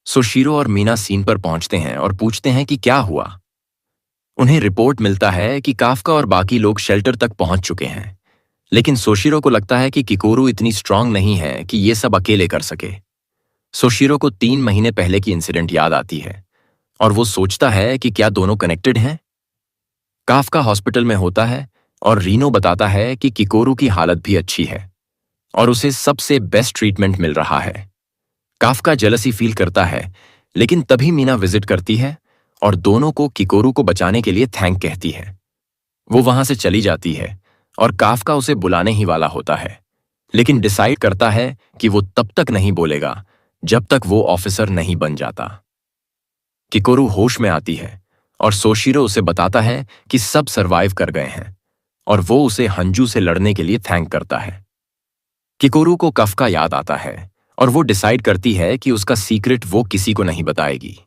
सोशिरो और मीना सीन पर पहुंचते हैं और पूछते हैं कि क्या हुआ। उन्हें रिपोर्ट मिलता है कि काफका और बाकी लोग शेल्टर तक पहुंच चुके हैं, लेकिन सोशिरो को लगता है कि किकोरू इतनी स्ट्रांग नहीं है कि ये सब अकेले कर सके। सोशिरो को 3 महीने पहले की इंसिडेंट याद आती है और वो सोचता है कि क्या दोनों कनेक्टेड हैं। काफका हॉस्पिटल में होता है और रीनो बताता है कि किकोरू की हालत भी अच्छी है और उसे सबसे बेस्ट ट्रीटमेंट मिल रहा है। काफका जेलसी फील करता है, लेकिन तभी मीना विजिट करती है और दोनों को किकोरू को बचाने के लिए थैंक कहती है। वो वहां से चली जाती है और काफका उसे बुलाने ही वाला होता है, लेकिन डिसाइड करता है कि वो तब तक नहीं बोलेगा जब तक वो ऑफिसर नहीं बन जाता। किकोरू होश में आती है और सोशिरो उसे बताता है कि सब सरवाइव कर गए हैं और वो उसे हंजू से लड़ने के लिए थैंक करता है। किकोरू को काफका याद आता है और वो डिसाइड करती है कि उसका सीक्रेट वो किसी को नहीं बताएगी।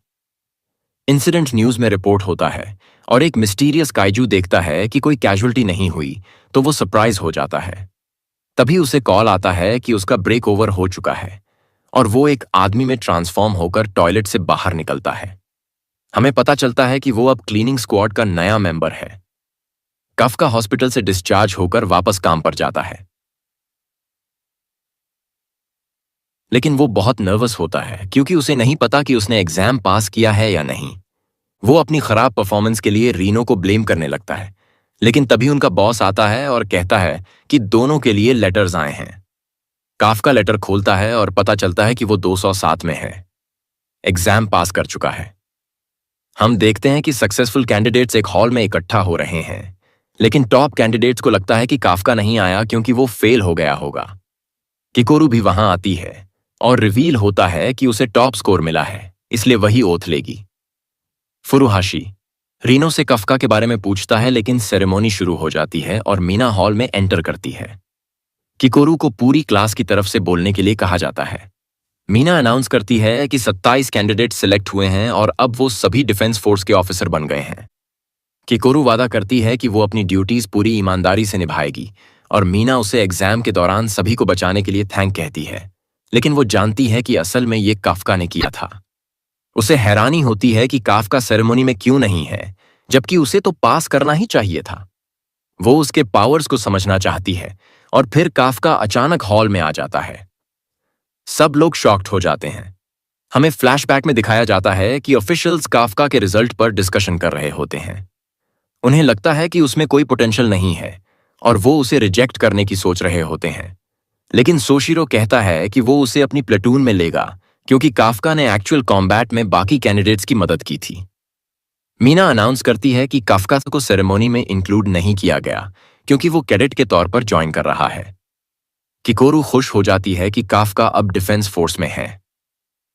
इंसिडेंट न्यूज में रिपोर्ट होता है और एक मिस्टीरियस काइजू देखता है कि कोई कैजुअल्टी नहीं हुई, तो वो सरप्राइज हो जाता है। तभी उसे कॉल आता है कि उसका ब्रेक ओवर हो चुका है और वो एक आदमी में ट्रांसफॉर्म होकर टॉयलेट से बाहर निकलता है। हमें पता चलता है कि वो अब क्लीनिंग स्क्वाड का नया मेंबर है। काफका हॉस्पिटल से डिस्चार्ज होकर वापस काम पर जाता है, लेकिन वो बहुत नर्वस होता है क्योंकि उसे नहीं पता कि उसने एग्जाम पास किया है या नहीं। वो अपनी खराब परफॉर्मेंस के लिए रीनो को ब्लेम करने लगता है, लेकिन तभी उनका बॉस आता है और कहता है कि दोनों के लिए लेटर्स आए हैं। काफका लेटर खोलता है और पता चलता है कि वो 207 में है, एग्जाम पास कर चुका है। हम देखते हैं कि सक्सेसफुल कैंडिडेट्स एक हॉल में इकट्ठा हो रहे हैं, लेकिन टॉप कैंडिडेट्स को लगता है कि काफका नहीं आया क्योंकि वो फेल हो गया होगा। किकोरू भी वहां आती है और रिवील होता है कि उसे टॉप स्कोर मिला है, इसलिए वही ओथ लेगी। फुरुहाशी रीनो से काफका के बारे में पूछता है, लेकिन सेरेमोनी शुरू हो जाती है और मीना हॉल में एंटर करती है। किकोरू को पूरी क्लास की तरफ से बोलने के लिए कहा जाता है। मीना अनाउंस करती है कि 27 कैंडिडेट सिलेक्ट हुए हैं और अब वो सभी डिफेंस फोर्स के ऑफिसर बन गए हैं। किकोरू वादा करती है कि वो अपनी ड्यूटीज पूरी ईमानदारी से निभाएगी और मीना उसे एग्जाम के दौरान सभी को बचाने के लिए थैंक कहती है, लेकिन वो जानती है कि असल में ये काफका ने किया था। उसे हैरानी होती है कि काफका सेरेमनी में क्यों नहीं है, जबकि उसे तो पास करना ही चाहिए था। वो उसके पावर्स को समझना चाहती है और फिर काफका अचानक हॉल में आ जाता है। सब लोग शॉक्ड हो जाते हैं। हमें फ्लैशबैक में दिखाया जाता है कि ऑफिशियल्स काफका के रिजल्ट पर डिस्कशन कर रहे होते हैं। उन्हें लगता है कि उसमें कोई पोटेंशियल नहीं है और वो उसे रिजेक्ट करने की सोच रहे होते हैं, लेकिन सोशिरो कहता है कि वो उसे अपनी प्लेटून में लेगा क्योंकि काफका ने एक्चुअल कॉम्बैट में बाकी कैंडिडेट्स की मदद की थी। मीना अनाउंस करती है कि काफका को सेरेमनी में इंक्लूड नहीं किया गया क्योंकि वो कैडेट के तौर पर ज्वाइन कर रहा है। किकोरू खुश हो जाती है कि काफका अब डिफेंस फोर्स में है।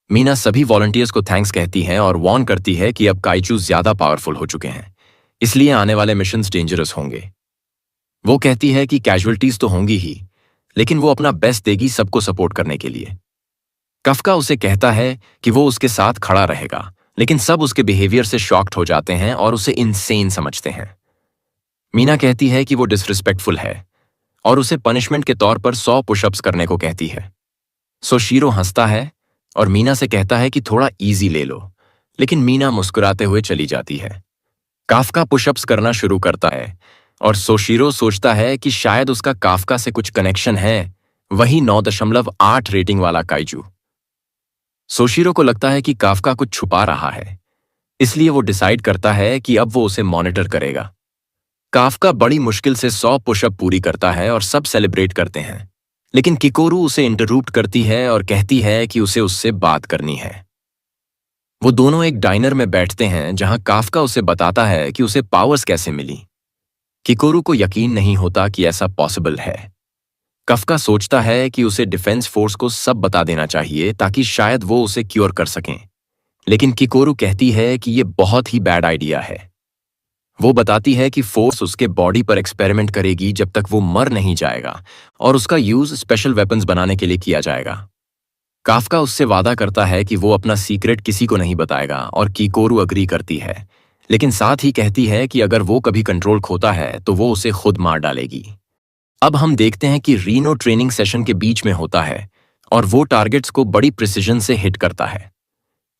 मीना सभी वॉलंटियर्स को थैंक्स कहती है और वार्न करती है कि अब काइचू ज्यादा पावरफुल हो चुके हैं, इसलिए आने वाले मिशंस डेंजरस होंगे। वो कहती है कि कैजुअलिटीज तो होंगी ही, लेकिन वो अपना बेस्ट देगी सबको सपोर्ट करने के लिए। काफका उसे कहता है कि वो उसके साथ खड़ा रहेगा, लेकिन सब उसके बिहेवियर से शॉक्ड हो जाते हैं और उसे इनसेन समझते हैं। मीना कहती है कि वो डिसरिस्पेक्टफुल है और उसे पनिशमेंट के तौर पर 100 पुशअप्स करने को कहती है। सोशीरो हंसता है और मीना से कहता है कि थोड़ा इजी ले लो, लेकिन मीना मुस्कुराते हुए चली जाती है। काफका पुशअप्स करना शुरू करता है और सोशीरो सोचता है कि शायद उसका काफका से कुछ कनेक्शन है, वही 9.8 रेटिंग वाला काइजू। सोशीरो को लगता है कि काफका कुछ छुपा रहा है, इसलिए वो डिसाइड करता है कि अब वो उसे मॉनिटर करेगा। काफका बड़ी मुश्किल से 100 पुशअप पूरी करता है और सब सेलिब्रेट करते हैं, लेकिन किकोरू उसे इंटररूप्ट करती है और कहती है कि उसे उससे बात करनी है। वो दोनों एक डाइनर में बैठते हैं जहां काफका उसे बताता है कि उसे पावर्स कैसे मिली। किकोरू को यकीन नहीं होता कि ऐसा पॉसिबल है। काफका सोचता है कि उसे डिफेंस फोर्स को सब बता देना चाहिए ताकि शायद वो उसे क्योर कर सकें, लेकिन किकोरू कहती है कि ये बहुत ही बैड आइडिया है। वो बताती है कि फोर्स उसके बॉडी पर एक्सपेरिमेंट करेगी जब तक वो मर नहीं जाएगा और उसका यूज स्पेशल वेपन्स बनाने के लिए किया जाएगा। काफका उससे वादा करता है कि वो अपना सीक्रेट किसी को नहीं बताएगा और किकोरू अग्री करती है, लेकिन साथ ही कहती है कि अगर वो कभी कंट्रोल खोता है तो वो उसे खुद मार डालेगी। अब हम देखते हैं कि रीनो ट्रेनिंग सेशन के बीच में होता है और वो टारगेट्स को बड़ी प्रिसिजन से हिट करता है।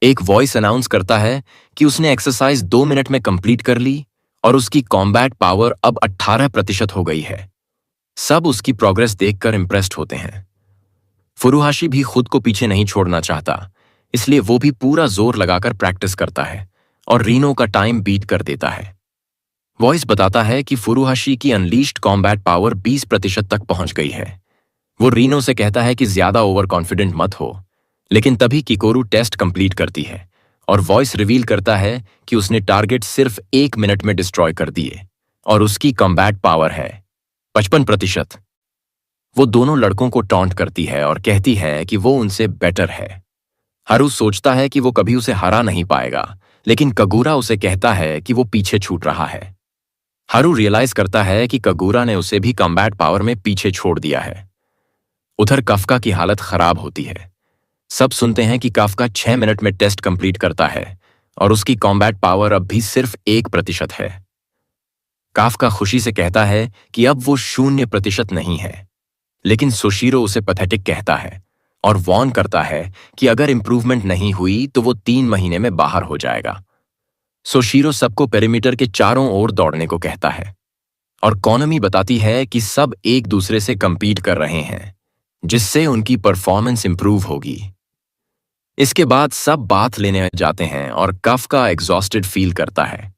एक वॉइस अनाउंस करता है कि उसने एक्सरसाइज 2 मिनट में कंप्लीट कर ली और उसकी कॉम्बैट पावर अब 18% हो गई है। सब उसकी प्रोग्रेस देखकर इंप्रेस्ड होते हैं। फुरुहाशी भी खुद को पीछे नहीं छोड़ना चाहता, इसलिए वो भी पूरा जोर लगाकर प्रैक्टिस करता है और रीनो का टाइम बीट कर देता है। वॉइस बताता है कि फुरुहाशी की अनलीश्ड कॉम्बैट पावर 20% तक पहुंच गई है। वो रीनो से कहता है कि ज्यादा ओवर कॉन्फिडेंट मत हो, लेकिन तभी किकोरू टेस्ट कंप्लीट करती है और वॉइस रिवील करता है कि उसने टारगेट सिर्फ 1 मिनट में डिस्ट्रॉय कर दिए और उसकी कॉम्बैट पावर है 55%। वो दोनों लड़कों को टॉन्ट करती है और कहती है कि वो उनसे बेटर है। हारू सोचता है कि वो कभी उसे हरा नहीं पाएगा, लेकिन कगूरा उसे कहता है कि वो पीछे छूट रहा है। हारू रियलाइज करता है कि कगूरा ने उसे भी कॉम्बैट पावर में पीछे छोड़ दिया है। उधर काफका की हालत खराब होती है। सब सुनते हैं कि काफका 6 मिनट में टेस्ट कंप्लीट करता है और उसकी कॉम्बैट पावर अब भी सिर्फ 1% है। काफका खुशी से कहता है कि अब वो 0% नहीं है, लेकिन सोशीरो उसे पैथेटिक कहता है और वार्न करता है कि अगर इंप्रूवमेंट नहीं हुई तो वो 3 महीने में बाहर हो जाएगा। सोशीरो सबको पेरीमीटर के चारों ओर दौड़ने को कहता है और कोनामी बताती है कि सब एक दूसरे से कंपीट कर रहे हैं, जिससे उनकी परफॉर्मेंस इंप्रूव होगी। इसके बाद सब बाथ लेने जाते हैं और काफका एग्जॉस्टेड फील करता है।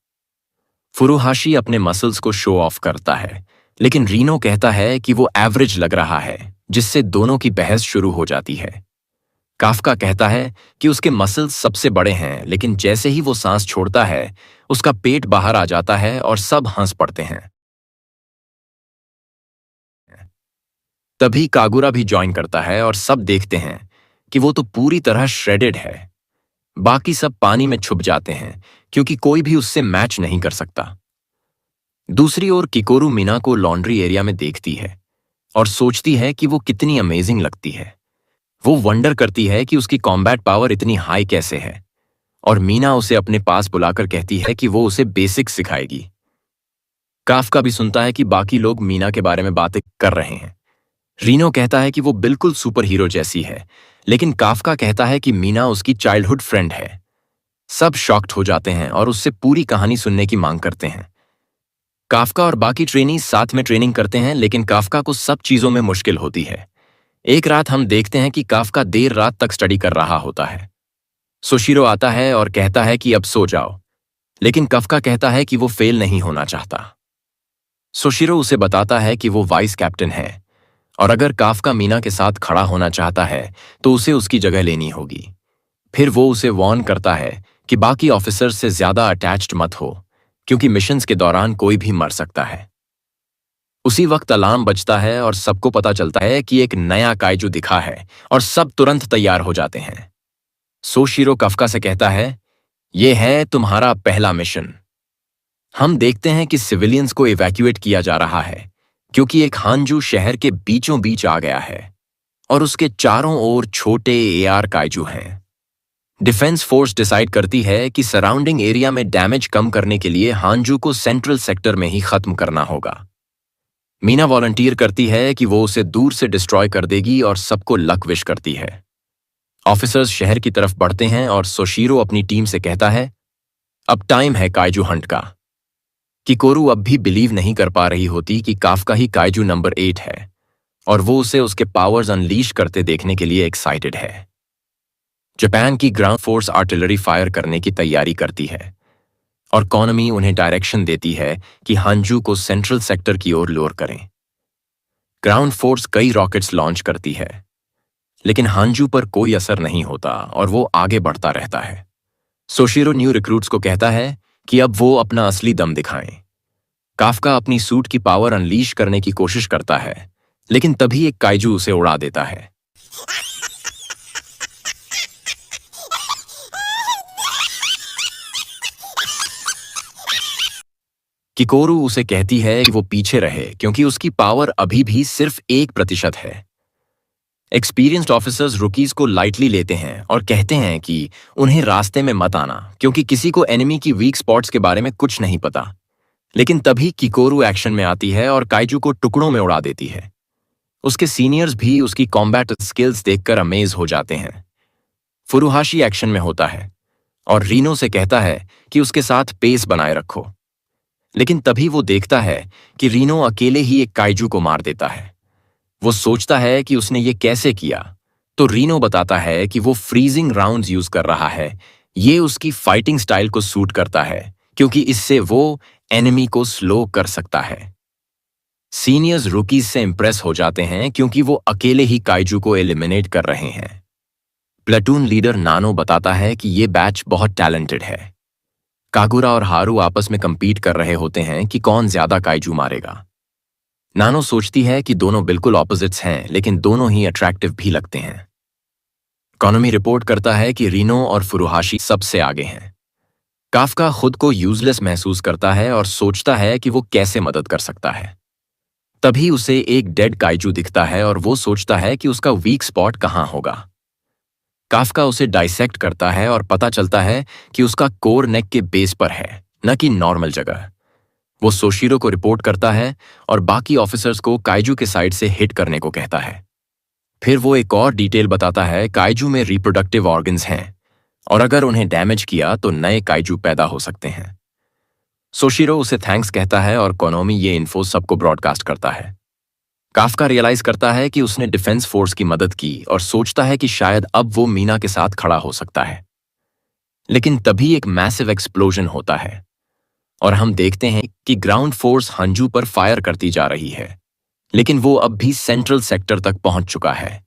फुरुहाशी अपने मसल्स को शो ऑफ करता है, लेकिन रीनो कहता है कि वो एवरेज लग रहा है, जिससे दोनों की बहस शुरू हो जाती है। काफका कहता है कि उसके मसल्स सबसे बड़े हैं, लेकिन जैसे ही वो सांस छोड़ता है उसका पेट बाहर आ जाता है और सब हंस पड़ते हैं। तभी कागुरा भी ज्वाइन करता है और सब देखते हैं कि वो तो पूरी तरह श्रेडेड है। बाकी सब पानी में छुप जाते हैं क्योंकि कोई भी उससे मैच नहीं कर सकता। दूसरी ओर किकोरू मीना को लॉन्ड्री एरिया में देखती है और सोचती है कि वो कितनी अमेजिंग लगती है। वो वंडर करती है कि उसकी कॉम्बैट पावर इतनी हाई कैसे है और मीना उसे अपने पास बुलाकर कहती है कि वो उसे बेसिक्स सिखाएगी। काफका भी सुनता है कि बाकी लोग मीना के बारे में बातें कर रहे हैं। रीनो कहता है कि वो बिल्कुल सुपर हीरो जैसी है, लेकिन काफका कहता है कि मीना उसकी चाइल्डहुड फ्रेंड है। सब शॉक्ड हो जाते हैं और उससे पूरी कहानी सुनने की मांग करते हैं। काफका और बाकी ट्रेनीज साथ में ट्रेनिंग करते हैं, लेकिन काफका को सब चीजों में मुश्किल होती है। एक रात हम देखते हैं कि काफका देर रात तक स्टडी कर रहा होता है। सोशीरो आता है और कहता है कि अब सो जाओ, लेकिन काफका कहता है कि वो फेल नहीं होना चाहता। सोशीरो उसे बताता है कि वो वाइस कैप्टन है और अगर काफका मीना के साथ खड़ा होना चाहता है तो उसे उसकी जगह लेनी होगी। फिर वो उसे वार्न करता है कि बाकी ऑफिसर्स से ज्यादा अटैच्ड मत हो, क्योंकि मिशंस के दौरान कोई भी मर सकता है। उसी वक्त अलार्म बजता है और सबको पता चलता है कि एक नया काइजू दिखा है और सब तुरंत तैयार हो जाते हैं। सोशिरो कफका से कहता है, यह है तुम्हारा पहला मिशन। हम देखते हैं कि सिविलियंस को इवैक्यूएट किया जा रहा है क्योंकि एक हांजू शहर के बीचों बीच आ गया है और उसके चारों ओर छोटे एआर काइजू हैं। डिफेंस फोर्स डिसाइड करती है कि सराउंडिंग एरिया में डैमेज कम करने के लिए हांजू को सेंट्रल सेक्टर में ही खत्म करना होगा। मीना वॉलंटियर करती है कि वो उसे दूर से डिस्ट्रॉय कर देगी और सबको लक विश करती है। ऑफिसर्स शहर की तरफ बढ़ते हैं और सोशिरो अपनी टीम से कहता है, अब टाइम है काइजू हंट का। किकोरू अब भी बिलीव नहीं कर पा रही होती कि काफका ही काइजू नंबर 8 है और वो उसे उसके पावर्स अनलीश करते देखने के लिए एक्साइटेड है। जापान की ग्राउंड फोर्स आर्टिलरी फायर करने की तैयारी करती है और कोनमी उन्हें डायरेक्शन देती है कि हांजू को सेंट्रल सेक्टर की ओर लोर करें। ग्राउंड फोर्स कई रॉकेट्स लॉन्च करती है, लेकिन हांजू पर कोई असर नहीं होता और वो आगे बढ़ता रहता है। सोशिरो न्यू रिक्रूट्स को कहता है कि अब वो अपना असली दम दिखाएं। काफका अपनी सूट की पावर अनलीश करने की कोशिश करता है, लेकिन तभी एक काइजू उसे उड़ा देता है। किकोरू उसे कहती है कि वो पीछे रहे क्योंकि उसकी पावर अभी भी सिर्फ 1% है। एक्सपीरियंस्ड ऑफिसर्स रुकीज को लाइटली लेते हैं और कहते हैं कि उन्हें रास्ते में मत आना क्योंकि किसी को एनिमी की वीक स्पॉट्स के बारे में कुछ नहीं पता। लेकिन तभी किकोरू एक्शन में आती है और काइजू को टुकड़ों में उड़ा देती है। उसके सीनियर्स भी उसकी कॉम्बैट स्किल्स देखकर अमेज हो जाते हैं। फुरुहाशी एक्शन में होता है और रीनो से कहता है कि उसके साथ पेस बनाए रखो, लेकिन तभी वो देखता है कि रीनो अकेले ही एक काइजू को मार देता है। वो सोचता है कि उसने ये कैसे किया, तो रीनो बताता है कि वो फ्रीजिंग राउंड्स यूज कर रहा है। ये उसकी फाइटिंग स्टाइल को सूट करता है क्योंकि इससे वो एनिमी को स्लो कर सकता है। सीनियर्स रुकीज से इंप्रेस हो जाते हैं क्योंकि वो अकेले ही काइजू को एलिमिनेट कर रहे हैं। प्लेटून लीडर नानो बताता है कि ये बैच बहुत टैलेंटेड है। कागुरा और हारू आपस में कंपीट कर रहे होते हैं कि कौन ज्यादा काइजू मारेगा। नानो सोचती है कि दोनों बिल्कुल ऑपोजिट्स हैं, लेकिन दोनों ही अट्रैक्टिव भी लगते हैं। कोनमी रिपोर्ट करता है कि रीनो और फुरुहाशी सबसे आगे हैं। काफका खुद को यूजलेस महसूस करता है और सोचता है कि वो कैसे मदद कर सकता है। तभी उसे एक डेड काइजू दिखता है और वो सोचता है कि उसका वीक स्पॉट कहां होगा। काफका उसे डाइसेक्ट करता है और पता चलता है कि उसका कोर नेक के बेस पर है, न कि नॉर्मल जगह। वो सोशिरो को रिपोर्ट करता है और बाकी ऑफिसर्स को काइजू के साइड से हिट करने को कहता है। फिर वो एक और डिटेल बताता है, काइजू में रिप्रोडक्टिव ऑर्गन्स हैं और अगर उन्हें डैमेज किया तो नए काइजू पैदा हो सकते हैं। सोशिरो उसे थैंक्स कहता है और कोनमी ये इन्फो सबको ब्रॉडकास्ट करता है। काफका रियलाइज करता है कि उसने डिफेंस फोर्स की मदद की और सोचता है कि शायद अब वो मीना के साथ खड़ा हो सकता है। लेकिन तभी एक मैसिव एक्सप्लोजन होता है और हम देखते हैं कि ग्राउंड फोर्स हांजू पर फायर करती जा रही है, लेकिन वो अब भी सेंट्रल सेक्टर तक पहुंच चुका है।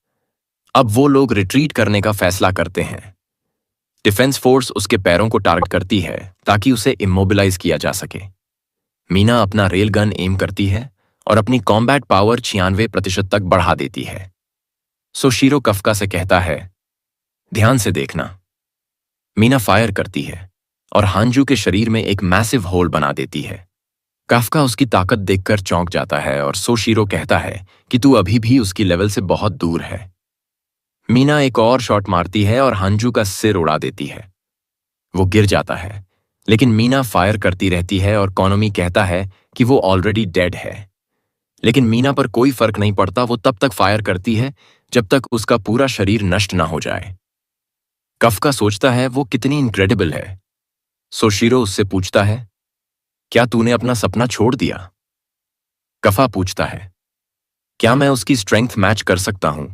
अब वो लोग रिट्रीट करने का फैसला करते हैं। डिफेंस फोर्स उसके पैरों को टारगेट करती है ताकि उसे इमोबिलाइज किया जा सके। मीना अपना रेल गन एम करती है और अपनी कॉम्बैट पावर 96% तक बढ़ा देती है। सोशिरो कफका से कहता है, ध्यान से देखना। मीना फायर करती है और हांजू के शरीर में एक मैसिव होल बना देती है। काफका उसकी ताकत देखकर चौंक जाता है और सोशिरो कहता है कि तू अभी भी उसकी लेवल से बहुत दूर है। मीना एक और शॉट मारती है और हांजू का सिर उड़ा देती है। वो गिर जाता है, लेकिन मीना फायर करती रहती है और कोनमी कहता है कि वो ऑलरेडी डेड है। लेकिन मीना पर कोई फर्क नहीं पड़ता। वो तब तक फायर करती है जब तक उसका पूरा शरीर नष्ट ना हो जाए। कफका सोचता है वो कितनी इनक्रेडिबल है। सोशिरो उससे पूछता है, क्या तूने अपना सपना छोड़ दिया? कफा पूछता है, क्या मैं उसकी स्ट्रेंथ मैच कर सकता हूं?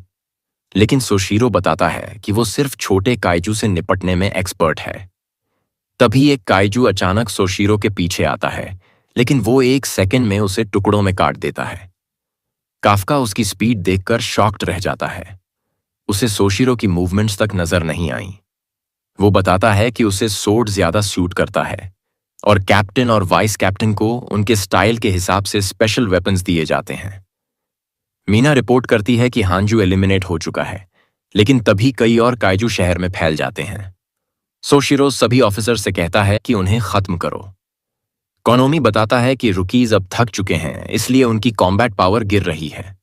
लेकिन सोशिरो बताता है कि वो सिर्फ छोटे काइजू से निपटने में एक्सपर्ट है। तभी एक काइजू अचानक सोशिरो के पीछे आता है, लेकिन वो 1 सेकंड में उसे टुकड़ों में काट देता है। काफका उसकी स्पीड देखकर शॉक्ड रह जाता है। उसे सोशिरो की मूवमेंट्स तक नजर नहीं आई। वो बताता है कि उसे सोर्ड ज्यादा सूट करता है और कैप्टन और वाइस कैप्टन को उनके स्टाइल के हिसाब से स्पेशल वेपन्स दिए जाते हैं। मीना रिपोर्ट करती है कि हांजू एलिमिनेट हो चुका है, लेकिन तभी कई और काइजू शहर में फैल जाते हैं। सोशिरो सभी ऑफिसर से कहता है कि उन्हें खत्म करो। कोनोमी बताता है कि रुकीज अब थक चुके हैं, इसलिए उनकी कॉम्बैट पावर गिर रही है।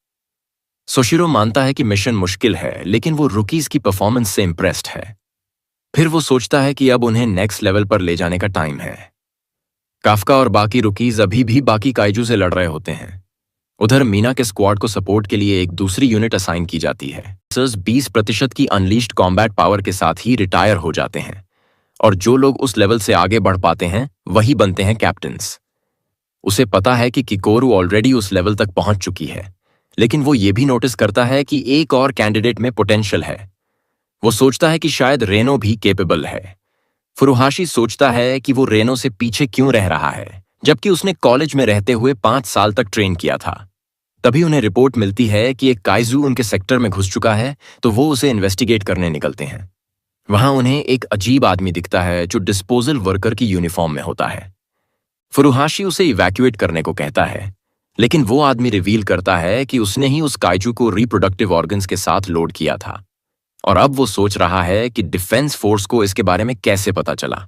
सोशिरो मानता है कि मिशन मुश्किल है, लेकिन वो रुकीज की परफॉर्मेंस से इंप्रेस्ड है। फिर वो सोचता है कि अब उन्हें नेक्स्ट लेवल पर ले जाने का टाइम है। काफका और बाकी रुकीज अभी भी बाकी काइजू से लड़ रहे होते हैं। उधर मीना के स्क्वाड को सपोर्ट के लिए एक दूसरी यूनिट असाइन की जाती है। 20% की अनलीस्ड कॉम्बैट पावर के साथ ही रिटायर हो जाते हैं, और जो लोग उस लेवल से आगे बढ़ पाते हैं वही बनते हैं कैप्टन्स। उसे पता है कि किकोरू ऑलरेडी उस लेवल तक पहुंच चुकी है, लेकिन वो ये भी नोटिस करता है कि एक और कैंडिडेट में पोटेंशियल है। वो सोचता है कि शायद रेनो भी केपेबल है। फुरुहाशी सोचता है कि वो रेनो से पीछे क्यों रह रहा है, जबकि उसने कॉलेज में रहते हुए 5 साल तक ट्रेन किया था। तभी उन्हें रिपोर्ट मिलती है कि एक काइजू उनके सेक्टर में घुस चुका है, तो वो उसे इन्वेस्टिगेट करने निकलते हैं। वहां उन्हें एक अजीब आदमी दिखता है जो डिस्पोजल वर्कर की यूनिफॉर्म में होता है। फुरुहाशी उसे इवैक्यूएट करने को कहता है, लेकिन वो आदमी रिवील करता है कि उसने ही उस काइजू को रिप्रोडक्टिव ऑर्गन्स के साथ लोड किया था, और अब वो सोच रहा है कि डिफेंस फोर्स को इसके बारे में कैसे पता चला।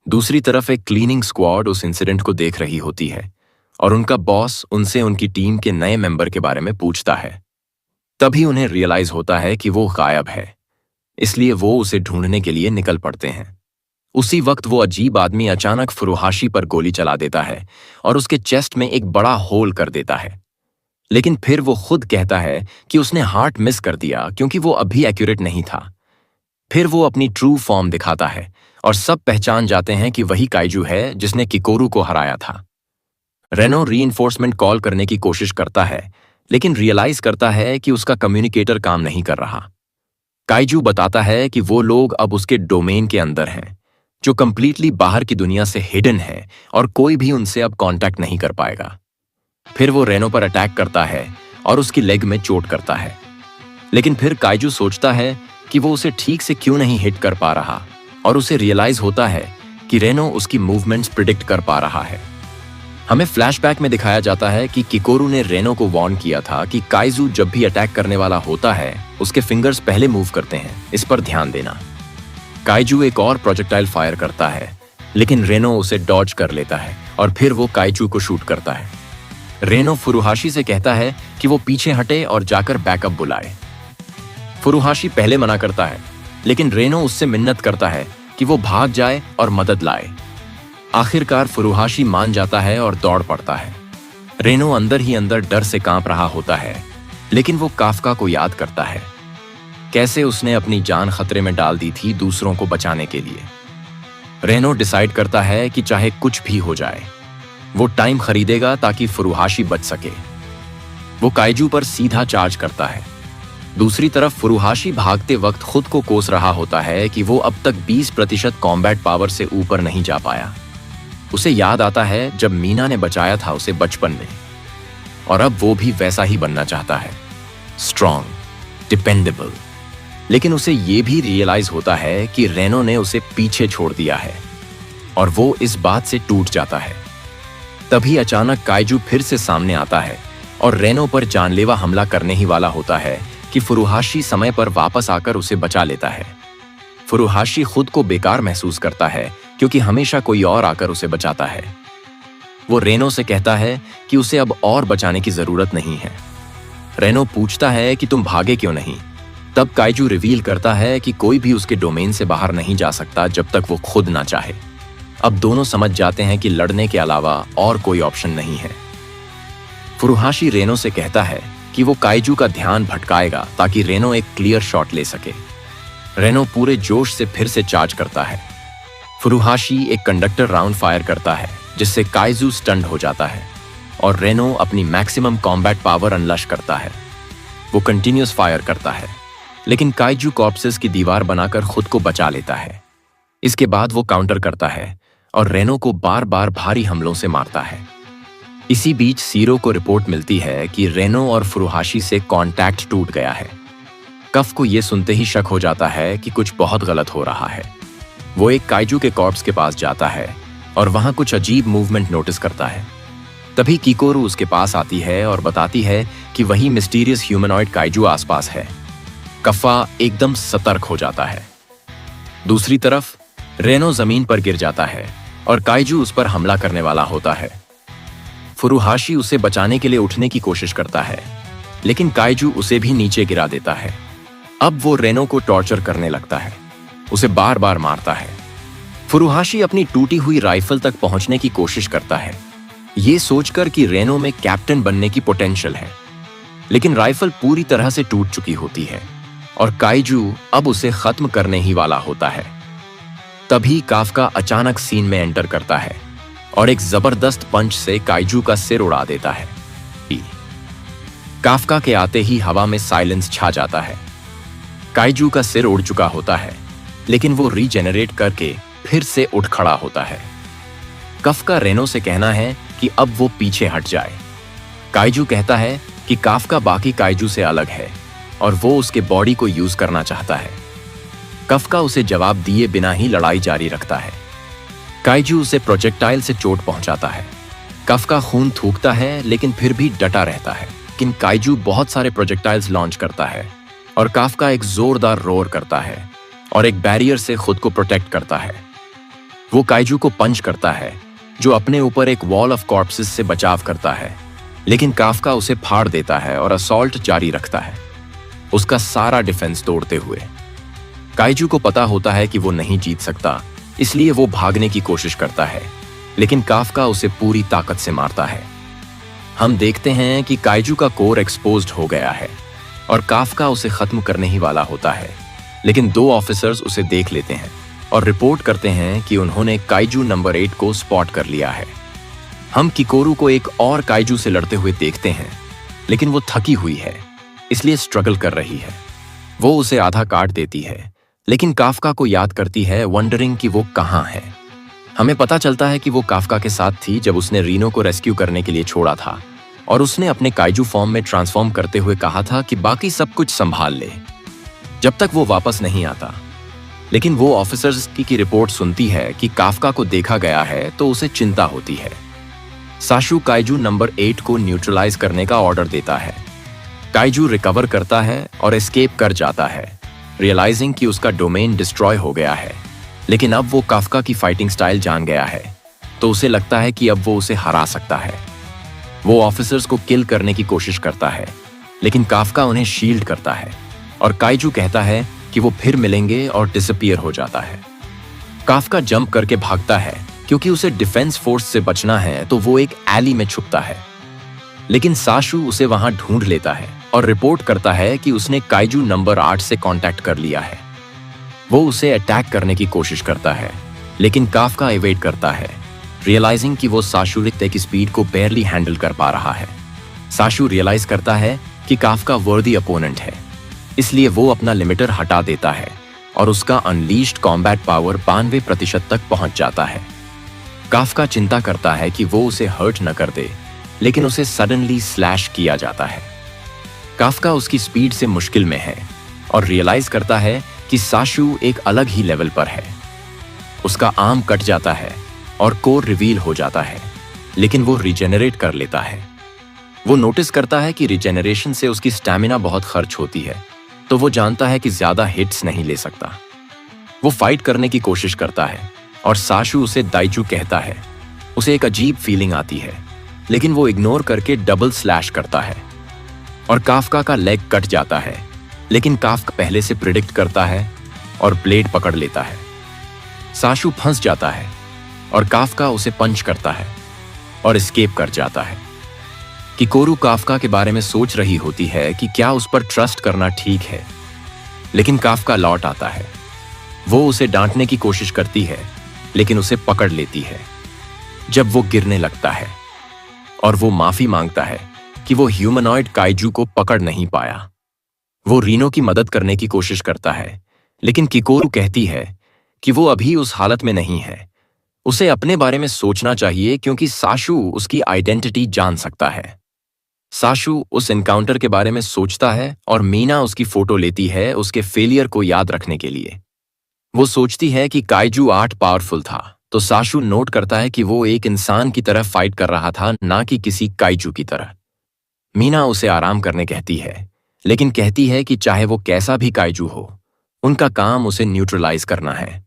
दूसरी तरफ एक क्लीनिंग स्क्वाड उस इंसिडेंट को देख रही होती है, और उनका बॉस उनसे उनकी टीम के नए मेंबर के बारे में पूछता है। तभी उन्हें रियलाइज होता है कि वो गायब है, इसलिए वो उसे ढूंढने के लिए निकल पड़ते हैं। उसी वक्त वो अजीब आदमी अचानक फुरुहाशी पर गोली चला देता है और उसके चेस्ट में एक बड़ा होल कर देता है, लेकिन फिर वो खुद कहता है कि उसने हार्ट मिस कर दिया क्योंकि वो अभी एक्यूरेट नहीं था। फिर वो अपनी ट्रू फॉर्म दिखाता है और सब पहचान जाते हैं कि वही काइजू है जिसने किकोरू को हराया था। रेनो रीइंफोर्समेंट कॉल करने की कोशिश करता है, लेकिन रियलाइज करता है कि उसका कम्युनिकेटर काम नहीं कर रहा। काइजू बताता है कि वो लोग अब उसके डोमेन के अंदर हैं, जो कंप्लीटली बाहर की दुनिया से हिडन है और कोई भी उनसे अब कांटेक्ट नहीं कर पाएगा। फिर वो रेनो पर अटैक करता है और उसकी लेग में चोट करता है, लेकिन फिर काइजू सोचता है कि वो उसे ठीक से क्यों नहीं हिट कर पा रहा, और उसे रियलाइज होता है कि रेनो उसकी मूवमेंट्स प्रिडिक्ट कर पा रहा है। हमें फ्लैशबैक में दिखाया जाता है कि किकोरू ने रेनो को वार्न किया था कि काइजू जब भी अटैक करने वाला होता है उसके फिंगर्स पहले मूव करते हैं, इस पर ध्यान देना। काइजू एक और प्रोजेक्टाइल फायर करता है, लेकिन रेनो उसे डॉज कर लेता है और फिर वो काइजू को शूट करता है। रेनो फुरुहाशी से कहता है कि वो पीछे हटे और जाकर बैकअप बुलाए। फुरुहाशी पहले मना करता है, लेकिन रेनो उससे मिन्नत करता है कि वो भाग जाए और मदद लाए। आखिरकार फुरुहाशी मान जाता है और दौड़ पड़ता है। रेनो अंदर ही अंदर डर से कांप रहा होता है, लेकिन वो काफका को याद करता है, कैसे उसने अपनी जान खतरे में डाल दी थी दूसरों को बचाने के लिए। रेनो डिसाइड करता है कि चाहे कुछ भी हो जाए वो टाइम खरीदेगा ताकि फुरुहाशी बच सके। वो काइजू पर सीधा चार्ज करता है। दूसरी तरफ फुरुहाशी भागते वक्त खुद को कोस रहा होता है कि वो अब तक 20% कॉम्बैट पावर से ऊपर नहीं जा पाया। उसे याद आता है जब मीना ने बचाया था उसे बचपन में, और अब वो भी वैसा ही बनना चाहता है, स्ट्रॉन्ग, डिपेंडेबल। लेकिन उसे ये भी रियलाइज होता है कि रेनो ने उसे पीछे छोड़ दिया है, और वो इस बात से टूट जाता है। तभी अचानक काइजू फिर से सामने आता है और रेनो पर जानलेवा हमला करने ही वाला होता है कि फुरुहाशी समय पर वापस आकर उसे बचा लेता है। फुरुहाशी खुद को बेकार महसूस करता है क्योंकि हमेशा कोई और आकर उसे बचाता है। वो रेनो से कहता है कि उसे अब और बचाने की जरूरत नहीं है। रेनो पूछता है कि तुम भागे क्यों नहीं। तब काइजू रिवील करता है कि कोई भी उसके डोमेन से बाहर नहीं जा सकता जब तक वो खुद ना चाहे। अब दोनों समझ जाते हैं कि लड़ने के अलावा और कोई ऑप्शन नहीं है। फुरुहाशी रेनो से कहता है कि वो काइजू का ध्यान भटकाएगा ताकि रेनो एक क्लियर शॉट ले सके। रेनो पूरे जोश से फिर से चार्ज करता है। फुरुहाशी एक कंडक्टर राउंड फायर करता है जिससे काइजू स्टन्ड हो जाता है और रेनो अपनी मैक्सिमम कॉम्बैट पावर अनलश करता है। वो कंटिन्यूअस फायर करता है, लेकिन काइजू कॉर्प्सेस की दीवार बनाकर खुद को बचा लेता है। इसके बाद वो काउंटर करता है और रेनो को बार बार भारी हमलों से मारता है। इसी बीच सीरो को रिपोर्ट मिलती है कि रेनो और फुरुहाशी से कांटेक्ट टूट गया है। कफ को यह सुनते ही शक हो जाता है कि कुछ बहुत गलत हो रहा है। वो एक काइजू के कॉर्प्स के पास जाता है और वहां कुछ अजीब मूवमेंट नोटिस करता है। तभी किकोरू उसके पास आती है और बताती है कि वही मिस्टीरियस ह्यूमनॉइड काइजू आसपास है। कफ्फा एकदम सतर्क हो जाता है। दूसरी तरफ रेनो जमीन पर गिर जाता है और काइजू उस पर हमला करने वाला होता है। फुरुहाशी उसे बचाने के लिए उठने की कोशिश करता है, लेकिन काइजू उसे भी नीचे गिरा देता है। अब वो रेनो को टॉर्चर करने लगता है, उसे बार बार मारता है। फुरुहाशी अपनी टूटी हुई राइफल तक पहुंचने की कोशिश करता है, ये सोचकर कि रेनो में कैप्टन बनने की पोटेंशियल है, लेकिन राइफल पूरी तरह से टूट चुकी होती है और काइजू अब उसे खत्म करने ही वाला होता है। तभी काफका अचानक सीन में एंटर करता है और एक जबरदस्त पंच से काइजू का सिर उड़ा देता है। काफका के आते ही हवा में साइलेंस छा जाता है। काइजू का सिर उड़ चुका होता है, लेकिन वो रीजेनरेट करके फिर से उठ खड़ा होता है। काफका रेनो से कहना है कि अब वो पीछे हट जाए। काइजू कहता है कि काफका बाकी काइजू से अलग है और वो उसके बॉडी को यूज करना चाहता है। काफका उसे जवाब दिए बिना ही लड़ाई जारी रखता है। काइजू उसे प्रोजेक्टाइल से चोट पहुंचाता है। काफका खून थूकता है, लेकिन फिर भी डटा रहता है। लेकिन काइजू बहुत सारे प्रोजेक्टाइल्स लॉन्च करता है और काफका एक जोरदार रोर करता है और एक बैरियर से खुद को प्रोटेक्ट करता है। वो काइजू को पंच करता है, जो अपने ऊपर एक वॉल ऑफ कॉर्प्सेस से बचाव करता है, लेकिन काफका उसे फाड़ देता है और असॉल्ट जारी रखता है, उसका सारा डिफेंस तोड़ते हुए। काइजू को पता होता है कि वो नहीं जीत सकता, इसलिए वो भागने की कोशिश करता है, लेकिन काफका उसे पूरी ताकत से मारता है। हम देखते हैं कि काइजू का कोर एक्सपोज्ड हो गया है और काफका उसे खत्म करने ही वाला होता है, लेकिन 2 ऑफिसर्स उसे देख लेते हैं और रिपोर्ट करते हैं कि उन्होंने काइजू नंबर 8 को स्पॉट कर लिया है। हम किकोरू को एक और काइजू से लड़ते हुए देखते हैं, लेकिन वो थकी हुई है, इसलिए स्ट्रगल कर रही है। वो उसे आधा काट देती है, लेकिन काफका को याद करती है, वंडरिंग कि वो कहाँ है। हमें पता चलता है कि वो काफका के साथ थी जब उसने रीनो को रेस्क्यू करने के लिए छोड़ा था और उसने अपने काइजू फॉर्म में ट्रांसफॉर्म करते हुए कहा था कि बाकी सब कुछ संभाल ले जब तक वो वापस नहीं आता। लेकिन वो ऑफिसर्स की रिपोर्ट सुनती है कि काफका को देखा गया है, तो उसे चिंता होती है। साशु काइजू नंबर 8 को न्यूट्रलाइज करने का ऑर्डर देता है। काइजू रिकवर करता है और एस्केप कर जाता है, रियलाइजिंग कि उसका डोमेन डिस्ट्रॉय हो गया है। लेकिन अब वो काफका की फाइटिंग स्टाइल जान गया है, तो उसे लगता है कि अब वो उसे हरा सकता है। वो ऑफिसर्स को किल करने की कोशिश करता है, लेकिन काफका उन्हें शील्ड करता है और काइजू कहता है कि वो फिर मिलेंगे और डिसअपीयर हो जाता है। काफका जंप करके भागता है, क्योंकि उसे डिफेंस फोर्स से बचना है, तो वो एक एली में छुपता है। लेकिन साशु उसे वहां ढूंढ लेता है और रिपोर्ट करता है कि उसने काइजू नंबर 8 से कांटेक्ट कर लिया है। वो उसे अटैक करने की कोशिश करता है, लेकिन काफका एवेट करता है, रियलाइजिंग कि वो साशु की स्पीड को बेयरली हैंडल कर पा रहा है। साशु रियलाइज करता है कि काफका वर्दी अपोनेंट है, इसलिए वो अपना लिमिटर हटा देता है और उसका अनलीश्ड कॉम्बैट पावर 92% तक पहुंच जाता है। काफका चिंता करता है कि वो उसे हर्ट न कर दे, लेकिन उसे सडनली स्लैश किया जाता है। काफका उसकी स्पीड से मुश्किल में है और रियलाइज करता है कि साशु एक अलग ही लेवल पर है। उसका आर्म कट जाता है और कोर रिवील हो जाता है, लेकिन वो रिजेनरेट कर लेता है। वो नोटिस करता है कि रिजेनरेशन से उसकी स्टैमिना बहुत खर्च होती है, तो वो जानता है कि ज्यादा हिट्स नहीं ले सकता। वो फाइट करने की कोशिश करता है और साशु उसे दाइजू कहता है। उसे एक अजीब फीलिंग आती है, लेकिन वो इग्नोर करके डबल स्लैश करता है और काफका का लेग कट जाता है, लेकिन काफका पहले से प्रिडिक्ट करता है और ब्लेड पकड़ लेता है। साशु फंस जाता है और काफका उसे पंच करता है और एस्केप कर जाता है। किकोरू काफका के बारे में सोच रही होती है कि क्या उस पर ट्रस्ट करना ठीक है, लेकिन काफका लौट आता है। वो उसे डांटने की कोशिश करती है, लेकिन उसे पकड़ लेती है जब वो गिरने लगता है और वो माफी मांगता है कि वो ह्यूमनॉइड काइजू को पकड़ नहीं पाया। वो रीनो की मदद करने की कोशिश करता है, लेकिन किकोरू कहती है कि वो अभी उस हालत में नहीं है। उसे अपने बारे में सोचना चाहिए, क्योंकि साशु उसकी आइडेंटिटी जान सकता है। साशु उस एनकाउंटर के बारे में सोचता है और मीना उसकी फोटो लेती है उसके फेलियर को याद रखने के लिए। वो सोचती है कि काइजू 8 पावरफुल था, तो साशु नोट करता है कि वो एक इंसान की तरह फाइट कर रहा था, ना कि किसी काइजू की तरह। मीना उसे आराम करने कहती है, लेकिन कहती है कि चाहे वो कैसा भी काइजू हो, उनका काम उसे न्यूट्रलाइज करना है।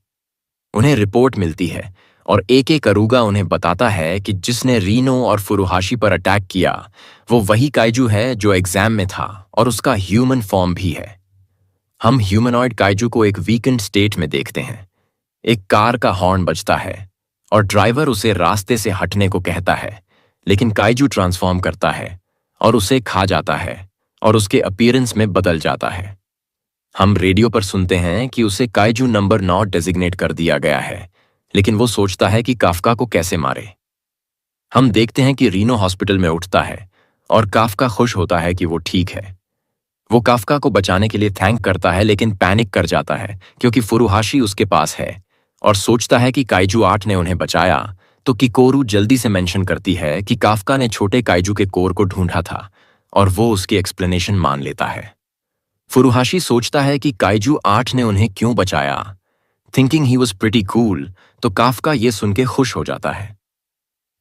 उन्हें रिपोर्ट मिलती है और एक एक अरूगा उन्हें बताता है कि जिसने रीनो और फुरुहाशी पर अटैक किया वो वही काइजू है जो एग्जाम में था और उसका ह्यूमन फॉर्म भी है। हम ह्यूमनॉइड काइजू को एक वीकेंड स्टेट में देखते हैं। एक कार का हॉर्न बजता है और ड्राइवर उसे रास्ते से हटने को कहता है, लेकिन काइजू ट्रांसफॉर्म करता है और उसे खा जाता है और उसके अपीयरेंस में बदल जाता है। हम रेडियो पर सुनते हैं कि उसे काइजू नंबर 9 डेजिग्नेट कर दिया गया है, लेकिन वो सोचता है कि काफका को कैसे मारे। हम देखते हैं कि रीनो हॉस्पिटल में उठता है और काफका खुश होता है कि वो ठीक है। वो काफका को बचाने के लिए थैंक करता है, लेकिन पैनिक कर जाता है क्योंकि फुरुहाशी उसके पास है और सोचता है कि काइजू 8 ने उन्हें बचाया। तो किकोरू जल्दी से मेंशन करती है कि काफका ने छोटे काइजू के कोर को ढूंढा था और वो उसकी एक्सप्लेनेशन मान लेता है। फुरुहाशी सोचता है कि काइजू 8 ने उन्हें क्यों बचाया, thinking he was pretty cool. तो काफका ये सुन के खुश हो जाता है।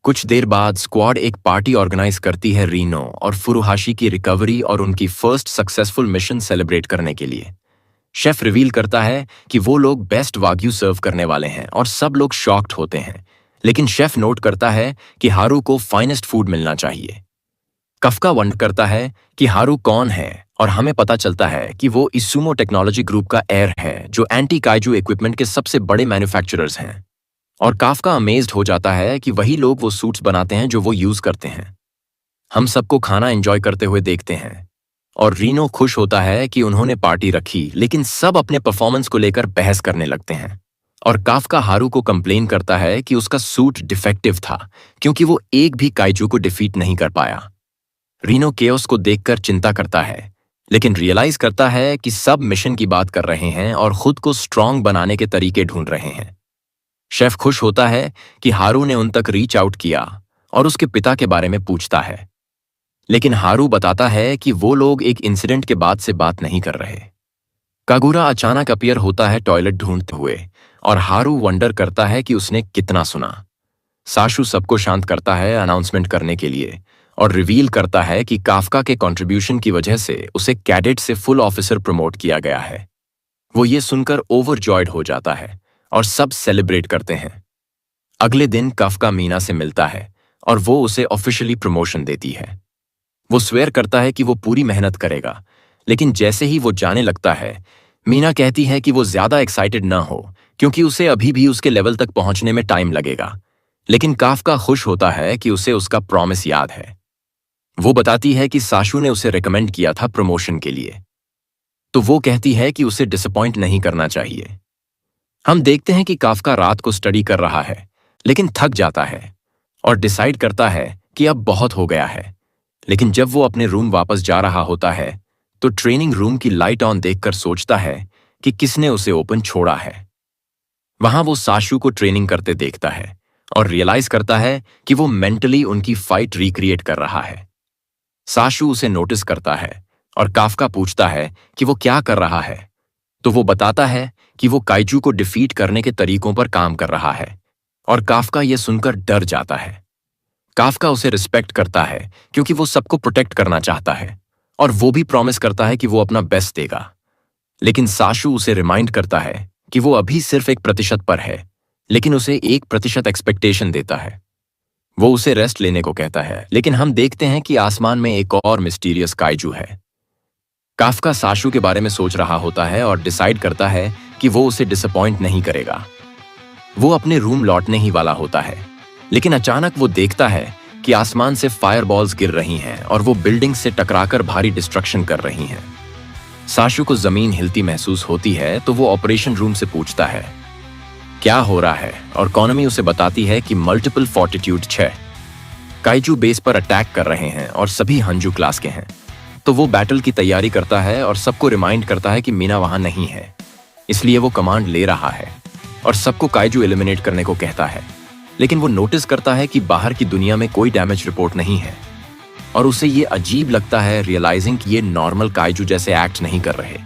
कुछ देर बाद स्क्वाड एक पार्टी ऑर्गेनाइज करती है रीनो और फुरुहाशी की रिकवरी और उनकी फर्स्ट सक्सेसफुल मिशन सेलिब्रेट करने के लिए। शेफ रिवील करता है कि वो लोग बेस्ट वाग्यू सर्व करने वाले हैं और सब लोग शॉक्ड होते हैं, लेकिन शेफ नोट करता है कि हारू को फाइनेस्ट फूड मिलना चाहिए। काफका वंडर करता है कि हारू कौन है और हमें पता चलता है कि वो इसूमो टेक्नोलॉजी ग्रुप का एयर है, जो एंटी काइजू इक्विपमेंट के सबसे बड़े मैन्युफैक्चरर्स हैं। और काफका अमेज्ड हो जाता है कि वही लोग वो सूट्स बनाते हैं जो वो यूज करते हैं। हम सबको खाना एंजॉय करते हुए देखते हैं और रीनो खुश होता है कि उन्होंने पार्टी रखी, लेकिन सब अपने परफॉर्मेंस को लेकर बहस करने लगते हैं। और काफका हारू को कंप्लेन करता है कि उसका सूट डिफेक्टिव था क्योंकि वो एक भी काइजू को डिफीट नहीं कर पाया। रीनो केओस को देखकर चिंता करता है, लेकिन रियलाइज करता है कि सब मिशन की बात कर रहे हैं और खुद को स्ट्रांग बनाने के तरीके ढूंढ रहे हैं। शेफ खुश होता है कि हारू ने उन तक रीच आउट किया और उसके पिता के बारे में पूछता है, लेकिन हारू बताता है कि वो लोग एक इंसिडेंट के बाद से बात नहीं कर रहे। कागुरा अचानक अपीयर होता है टॉयलेट ढूंढते हुए और हारू वंडर करता है कि उसने कितना सुना। साशु सबको शांत करता है अनाउंसमेंट करने के लिए और रिवील करता है कि काफका के कंट्रीब्यूशन की वजह से उसे कैडेट से फुल ऑफिसर प्रमोट किया गया है। वो ये सुनकर ओवरजॉयड हो जाता है और सब सेलिब्रेट करते हैं। अगले दिन काफका मीना से मिलता है और वो उसे ऑफिशियली प्रमोशन देती है। वो स्वेयर करता है कि वो पूरी मेहनत करेगा, लेकिन जैसे ही वो जाने लगता है, मीना कहती है कि वो ज्यादा एक्साइटेड ना हो क्योंकि उसे अभी भी उसके लेवल तक पहुंचने में टाइम लगेगा। लेकिन काफका खुश होता है कि उसे उसका प्रॉमिस याद है। वो बताती है कि साशु ने उसे रिकमेंड किया था प्रमोशन के लिए, तो वो कहती है कि उसे डिसअपॉइंट नहीं करना चाहिए। हम देखते हैं कि काफका रात को स्टडी कर रहा है, लेकिन थक जाता है और डिसाइड करता है कि अब बहुत हो गया है। लेकिन जब वो अपने रूम वापस जा रहा होता है तो ट्रेनिंग रूम की लाइट ऑन देखकर सोचता है कि किसने उसे ओपन छोड़ा है। वहां वो साशु को ट्रेनिंग करते देखता है और रियलाइज करता है कि वो मेंटली उनकी फाइट रिक्रिएट कर रहा है। साशु उसे नोटिस करता है और काफका पूछता है कि वो क्या कर रहा है, तो वो बताता है कि वो काइजू को डिफीट करने के तरीकों पर काम कर रहा है और काफका ये सुनकर डर जाता है। काफका उसे रिस्पेक्ट करता है क्योंकि वो सबको प्रोटेक्ट करना चाहता है और वो भी प्रॉमिस करता है कि वो अपना बेस्ट देगा। लेकिन साशु उसे रिमाइंड करता है कि वो अभी सिर्फ 1% पर है, लेकिन उसे 1% एक्सपेक्टेशन देता है। वो उसे रेस्ट लेने को कहता है, लेकिन हम देखते हैं कि आसमान में एक और मिस्टीरियस काइजू है। काफका साशु के बारे में सोच रहा होता है और डिसाइड करता है कि वो उसे डिसअपॉइंट नहीं करेगा। वो अपने रूम लौटने ही वाला होता है, लेकिन अचानक वो देखता है कि आसमान से फायरबॉल्स गिर रही हैं और वो बिल्डिंग से टकराकर भारी डिस्ट्रक्शन कर रही हैं। साशु को जमीन हिलती महसूस होती है तो वो ऑपरेशन रूम से पूछता है क्या हो रहा है, और कॉनमी उसे बताती है कि मल्टीपल फोर्टिट्यूड 6 काइजू बेस पर अटैक कर रहे हैं और सभी हंजू क्लास के हैं। तो वो बैटल की तैयारी करता है और सबको रिमाइंड करता है कि मीना वहां नहीं है, इसलिए वो कमांड ले रहा है और सबको काइजू एलिमिनेट करने को कहता है। लेकिन वो नोटिस करता है कि बाहर की दुनिया में कोई डैमेज रिपोर्ट नहीं है और उसे ये अजीब लगता है, रियलाइजिंग कि ये नॉर्मल काइजू जैसे एक्ट नहीं कर रहे।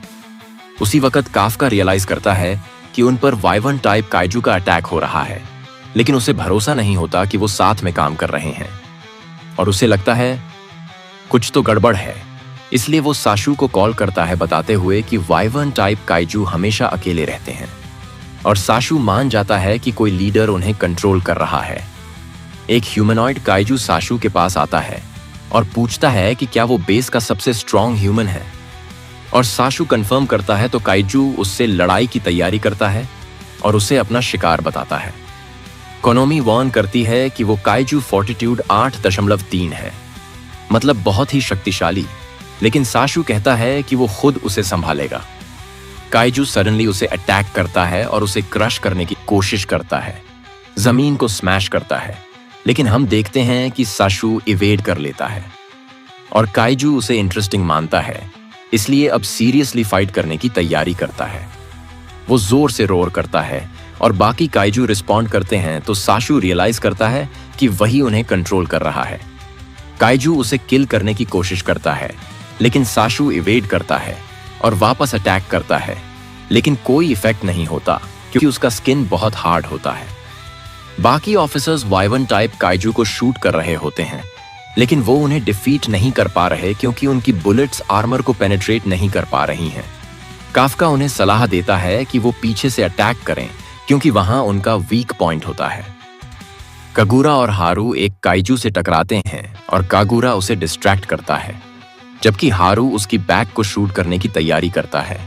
उसी वक्त काफका रियलाइज करता है कि उन पर वाइवन टाइप काइजू का अटैक हो रहा है लेकिन उसे भरोसा नहीं होता कि वो साथ में काम कर रहे हैं और उसे लगता है कुछ तो गड़बड़ है। इसलिए वो साशु को कॉल करता है बताते हुए कि वाइवर्न टाइप काइजू हमेशा अकेले रहते हैं और साशु मान जाता है कि कोई लीडर उन्हें कंट्रोल कर रहा है। एक ह्यूमनॉइड काइजू साशु के पास आता है और पूछता है कि क्या वो बेस का सबसे स्ट्रॉन्ग ह्यूमन है और साशु कंफर्म करता है तो काइजू उससे लड़ाई की तैयारी करता है और उसे अपना शिकार बताता है। कोनोमी वार्न करती है कि वो काइजू फोर्टिट्यूड 8.3 है, मतलब बहुत ही शक्तिशाली, लेकिन साशु कहता है कि वो खुद उसे संभालेगा। काइजू सडनली उसे अटैक करता है और उसे क्रश करने की कोशिश करता है, जमीन को स्मैश करता है, लेकिन हम देखते हैं कि साशु इवेड कर लेता है और काइजू उसे इंटरेस्टिंग मानता है, इसलिए अब सीरियसली फाइट करने की तैयारी करता है। वो जोर से रोर करता है और बाकी काइजू रिस्पॉन्ड करते हैं तो साशु रियलाइज करता है कि वही उन्हें कंट्रोल कर रहा है। काइजू उसे किल करने की कोशिश करता है, लेकिन साशु इवेड करता है और वापस अटैक करता है, लेकिन कोई इफेक्ट नहीं होता क्योंकि उसका स्किन बहुत हार्ड होता है। बाकी ऑफिसर्स वाइवर्न टाइप काइजू को शूट कर रहे होते हैं, लेकिन वो उन्हें डिफीट नहीं कर पा रहे क्योंकि उनकी बुलेट्स आर्मर को पेनिट्रेट नहीं कर पा रही हैं। काफका उन्हें सलाह देता है कि वो पीछे से अटैक करें क्योंकि वहां उनका वीक पॉइंट होता है। कागुरा और हारू एक काइजू से टकराते हैं और कागुरा उसे डिस्ट्रैक्ट करता है, जबकि हारू उसकी बैक को शूट करने की तैयारी करता है,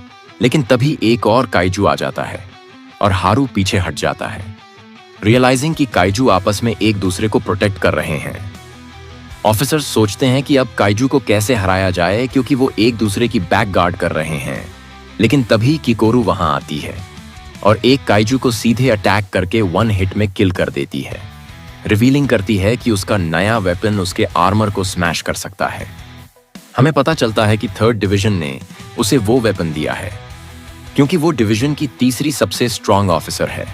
लेकिन तभी एक और काइजू आ जाता है और हारू पीछे हट जाता है, रियलाइजिंग कि काइजू आपस में एक दूसरे को प्रोटेक्ट कर रहे हैं। ऑफिसर्स सोचते हैं कि अब काइजू को कैसे हराया जाए क्योंकि वो एक दूसरे की बैक गार्ड कर रहे हैं, लेकिन तभी किकोरू वहां आती है और एक काइजू को सीधे अटैक करके 1 हिट में किल कर देती है, रिवीलिंग करती है कि उसका नया वेपन उसके आर्मर को स्मैश कर सकता है। हमें पता चलता है कि 3rd डिवीजन ने उसे वो वेपन दिया है क्योंकि वो डिवीजन की तीसरी सबसे स्ट्रॉन्ग ऑफिसर है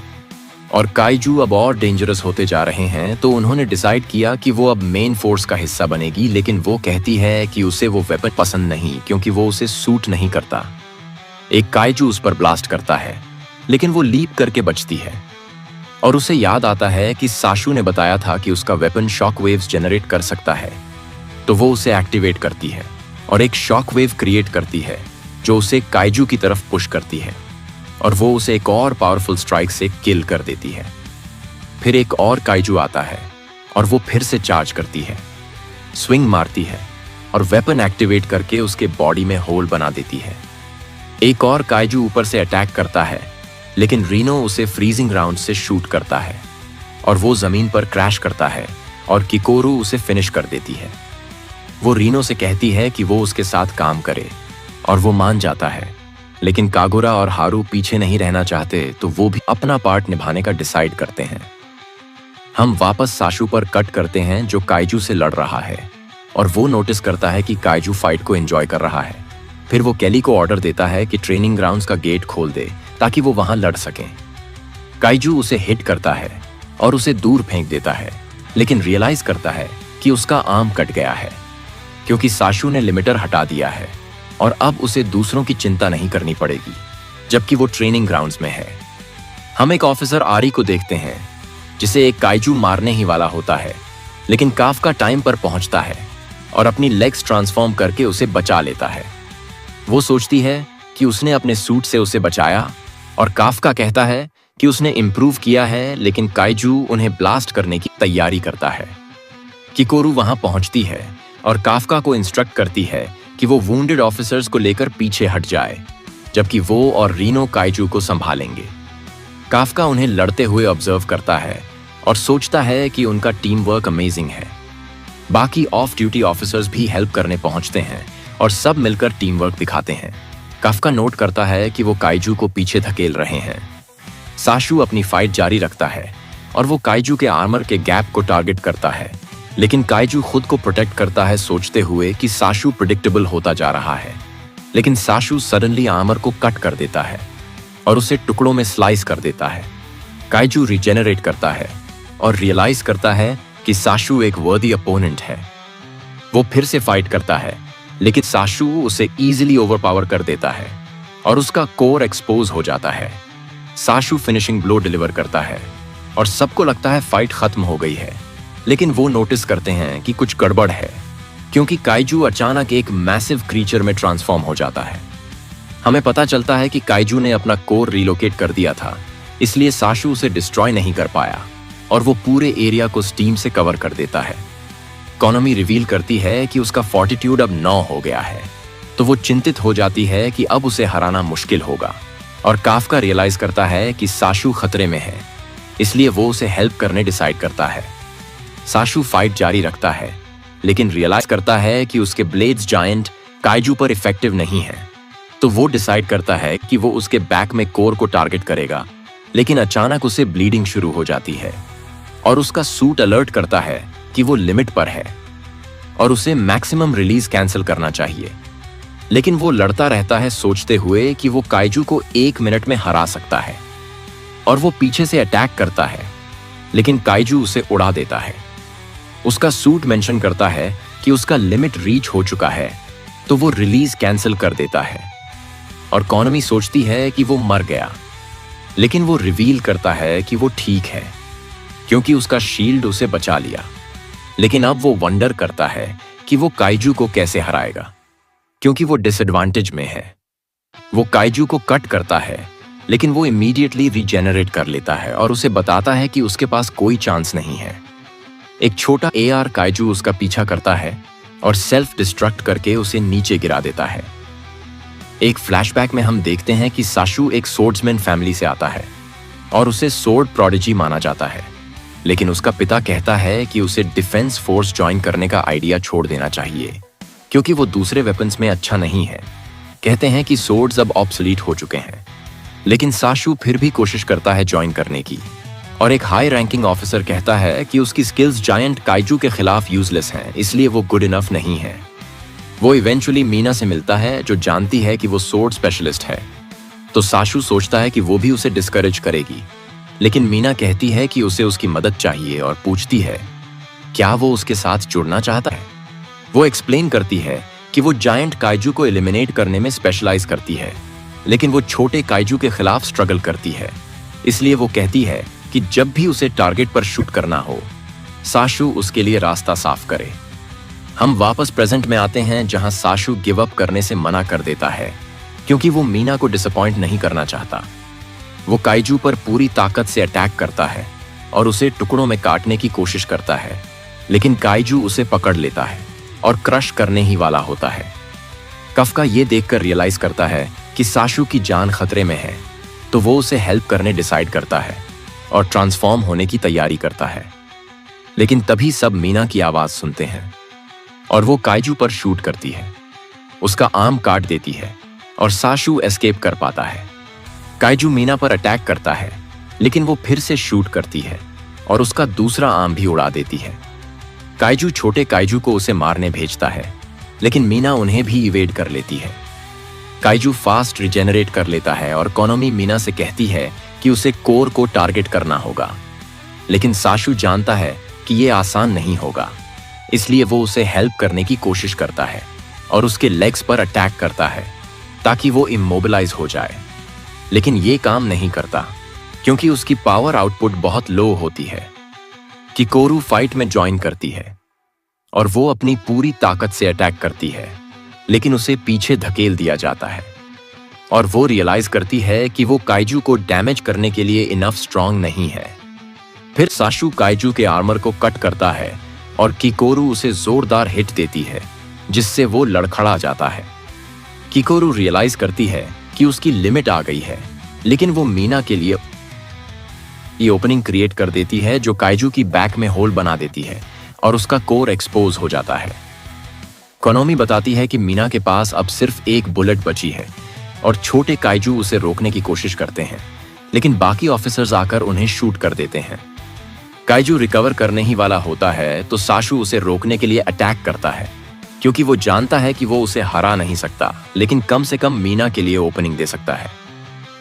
और काइजू अब और डेंजरस होते जा रहे हैं, तो उन्होंने डिसाइड किया कि वो अब मेन फोर्स का हिस्सा बनेगी, लेकिन वो कहती है कि उसे वो वेपन पसंद नहीं क्योंकि वो उसे सूट नहीं करता। एक काइजू उस पर ब्लास्ट करता है, लेकिन वो लीप करके बचती है और उसे याद आता है कि साशु ने बताया था कि उसका वेपन शॉक वेव्स जनरेट कर सकता है, तो वो उसे एक्टिवेट करती है और एक शॉक वेव क्रिएट करती है जो उसे काइजू की तरफ पुश करती है और वो उसे एक और पावरफुल स्ट्राइक से किल कर देती है। फिर एक और काइजू आता है और वो फिर से चार्ज करती है, स्विंग मारती है और वेपन एक्टिवेट करके उसके बॉडी में होल बना देती है। एक और काइजू ऊपर से अटैक करता है, लेकिन रीनो उसे फ्रीजिंग राउंड से शूट करता है और वो जमीन पर क्रैश करता है और किकोरू उसे फिनिश कर देती है। वो रीनो से कहती है कि वो उसके साथ काम करे और वो मान जाता है, लेकिन कागुरा और हारू पीछे नहीं रहना चाहते, तो वो भी अपना पार्ट निभाने का डिसाइड करते हैं। हम वापस साशु पर कट करते हैं जो काइजू से लड़ रहा है और वो नोटिस करता है कि काइजू फाइट को एंजॉय कर रहा है। फिर वो केली को ऑर्डर देता है कि ट्रेनिंग ग्राउंड्स का गेट खोल दे ताकि वो वहां लड़ सकें। काइजू उसे हिट करता है और उसे दूर फेंक देता है, लेकिन रियलाइज करता है कि उसका आर्म कट गया है क्योंकि साशु ने लिमिटर हटा दिया है और अब उसे दूसरों की चिंता नहीं करनी पड़ेगी, जबकि वो ट्रेनिंग ग्राउंड्स में है। हम एक ऑफिसर आरी को देखते हैं जिसे एक काइजू मारने ही वाला होता है, लेकिन काफका टाइम पर पहुंचता है और अपनी लेग्स ट्रांसफॉर्म करके उसे बचा लेता है। वो सोचती है कि उसने अपने सूट से उसे बचाया और काफका कहता है कि उसने इंप्रूव किया है, लेकिन काइजू उन्हें ब्लास्ट करने की तैयारी करता है। किकोरू वहां पहुंचती है और काफका को इंस्ट्रक्ट करती है कि वो वुंडेड ऑफिसर्स को लेकर पीछे हट जाए, जबकि वो और रीनो काइजू को संभालेंगे। काफका उन्हें लड़ते हुए ऑब्जर्व करता है और सोचता है कि उनका टीम वर्क अमेजिंग है। बाकी ऑफ ड्यूटी ऑफिसर्स भी हेल्प करने पहुंचते हैं और सब मिलकर टीम वर्क दिखाते हैं। काफका नोट करता है कि वो काइजू को पीछे धकेल रहे हैं। साशु अपनी फाइट जारी रखता है और वो काइजू के आर्मर के गैप को टारगेट करता है, लेकिन काइजू खुद को प्रोटेक्ट करता है सोचते हुए कि साशु प्रेडिक्टेबल होता जा रहा है। लेकिन साशु सडनली आर्मर को कट कर देता है और उसे टुकड़ों में स्लाइस कर देता है। काइजू रिजेनरेट करता है और रियलाइज करता है कि साशु एक वर्दी अपोनेंट है। वो फिर से फाइट करता है, लेकिन साशु उसे इजीली ओवरपावर कर देता है और उसका कोर एक्सपोज हो जाता है। साशु फिनिशिंग ब्लो डिलीवर करता है और सबको लगता है फाइट खत्म हो गई है। लेकिन वो नोटिस करते हैं कि कुछ गड़बड़ है, क्योंकि काइजू अचानक एक मैसिव क्रीचर में ट्रांसफॉर्म हो जाता है। हमें पता चलता है कि काइजू ने अपना कोर रिलोकेट कर दिया था, इसलिए साशु उसे डिस्ट्रॉय नहीं कर पाया और वो पूरे एरिया को स्टीम से कवर कर देता है। कोनोमी रिवील करती है कि उसका फॉर्टिट्यूड अब 9 हो गया है, तो वो चिंतित हो जाती है कि अब उसे हराना मुश्किल होगा। और काफका रियलाइज करता है कि साशु खतरे में है, इसलिए वो उसे हेल्प करने डिसाइड करता है। साशु फाइट जारी रखता है, लेकिन रियलाइज करता है कि उसके ब्लेड्स जायंट काइजू पर इफेक्टिव नहीं है, तो वो डिसाइड करता है कि वो उसके बैक में कोर को टारगेट करेगा। लेकिन अचानक उसे ब्लीडिंग शुरू हो जाती है और उसका सूट अलर्ट करता है कि वो लिमिट पर है और उसे मैक्सिमम रिलीज कैंसिल करना चाहिए। लेकिन वो लड़ता रहता है, सोचते हुए कि वो काइजू को 1 मिनट में हरा सकता है, और वो पीछे से अटैक करता है, लेकिन काइजू उसे उड़ा देता है। उसका सूट मेंशन करता है कि उसका लिमिट रीच हो चुका है, तो वो रिलीज कैंसिल कर देता है और कोनोमी सोचती है कि वो मर गया। लेकिन वो रिवील करता है कि वो ठीक है, क्योंकि उसका शील्ड उसे बचा लिया। लेकिन अब वो वंडर करता है कि वो काइजू को कैसे हराएगा, क्योंकि वो डिसएडवांटेज में है। वो काइजू को कट करता है, लेकिन वो इमीडिएटली रीजेनरेट कर लेता है और उसे बताता है कि उसके पास कोई चांस नहीं है। एक छोटा AR काइजू उसका पीछा करता है और सेल्फ डिस्ट्रक्ट करके उसे नीचे गिरा देता है। एक फ्लैशबैक में हम देखते हैं कि साशु एक सोर्ड्समैन फैमिली से आता है और उसे सोर्ड प्रोडिजी माना जाता है। लेकिन उसका पिता कहता है कि उसे डिफेंस फोर्स ज्वाइन करने का आइडिया छोड़ देना चाहिए, क्योंकि वो दूसरे वेपन्स में अच्छा नहीं है। कहते हैं कि सोर्ड्स अब ऑब्सोलीट हो चुके हैं। लेकिन साशु फिर भी कोशिश करता है ज्वाइन करने की, और एक हाई रैंकिंग ऑफिसर कहता है कि उसकी स्किल्स जायंट काइजू के खिलाफ यूजलेस हैं, इसलिए वो गुड इनफ नहीं है। वो इवेंचुअली मीना से मिलता है, जो जानती है कि वो सोर्ड स्पेशलिस्ट है, तो साशु सोचता है कि वो भी उसे डिस्करेज करेगी। लेकिन मीना कहती है कि उसे उसकी मदद चाहिए और पूछती है क्या वो उसके साथ जुड़ना चाहता है। वो एक्सप्लेन करती है कि वो जायंट काइजू को एलिमिनेट करने में स्पेशलाइज करती है, लेकिन वो छोटे काइजू के खिलाफ स्ट्रगल करती है। इसलिए वो कहती है कि जब भी उसे टारगेट पर शूट करना हो, साशु उसके लिए रास्ता साफ करे। हम वापस प्रेजेंट में आते हैं, जहां साशु गिव अप करने से मना कर देता है, क्योंकि वो मीना को डिसअपॉइंट नहीं करना चाहता। वो काइजू पर पूरी ताकत से अटैक करता है और उसे टुकड़ों में काटने की कोशिश करता है, लेकिन काइजू उसे पकड़ लेता है और क्रश करने ही वाला होता है। काफका ये देखकर रियलाइज करता है कि साशु की जान खतरे में है, तो वो उसे हेल्प करने डिसाइड करता है और ट्रांसफॉर्म होने की तैयारी करता है। लेकिन तभी सब मीना की आवाज सुनते हैं और वो काइजू पर शूट करती है। उसका आर्म काट देती है और साशु एस्केप कर पाता है। काइजू मीना पर अटैक करता है, लेकिन वो फिर से शूट करती है और उसका दूसरा आर्म भी उड़ा देती है। काइजू छोटे काइजू को उसे मारने भेजता है, लेकिन मीना उन्हें भी इवेड कर लेती है। काइजू फास्ट रिजेनरेट कर लेता है और कोनोमी मीना से कहती है कि उसे कोर को टारगेट करना होगा। लेकिन साशु जानता है कि ये आसान नहीं होगा, इसलिए वो उसे हेल्प करने की कोशिश करता है और उसके लेग्स पर अटैक करता है ताकि वो इमोबिलाइज हो जाए। लेकिन ये काम नहीं करता, क्योंकि उसकी पावर आउटपुट बहुत लो होती है। किकोरू फाइट में ज्वाइन करती है और वो अपनी पूरी ताकत से अटैक करती है, लेकिन उसे पीछे धकेल दिया जाता है और वो रियलाइज करती है कि वो काइजू को डैमेज करने के लिए इनफ स्ट्रांग नहीं है। फिर साशु काइजू के आर्मर को कट करता है और किकोरू उसे जोरदार हिट देती है, जिससे वो लड़खड़ा जाता है। किकोरू रियलाइज करती है कि उसकी लिमिट आ गई है, लेकिन वो मीना के लिए ये ओपनिंग क्रिएट कर देती है, जो काइजू की बैक में होल बना देती है और उसका कोर एक्सपोज हो जाता है। कोनोमी बताती है कि मीना के पास अब सिर्फ एक बुलेट बची है और छोटे काइजू उसे रोकने की कोशिश करते हैं, लेकिन बाकी ऑफिसर्स आकर उन्हें शूट कर देते हैं। काइजू रिकवर करने ही वाला होता है, तो साशु उसे रोकने के लिए अटैक करता है, क्योंकि वो जानता है कि वो उसे हरा नहीं सकता, लेकिन कम से कम मीना के लिए ओपनिंग दे सकता है।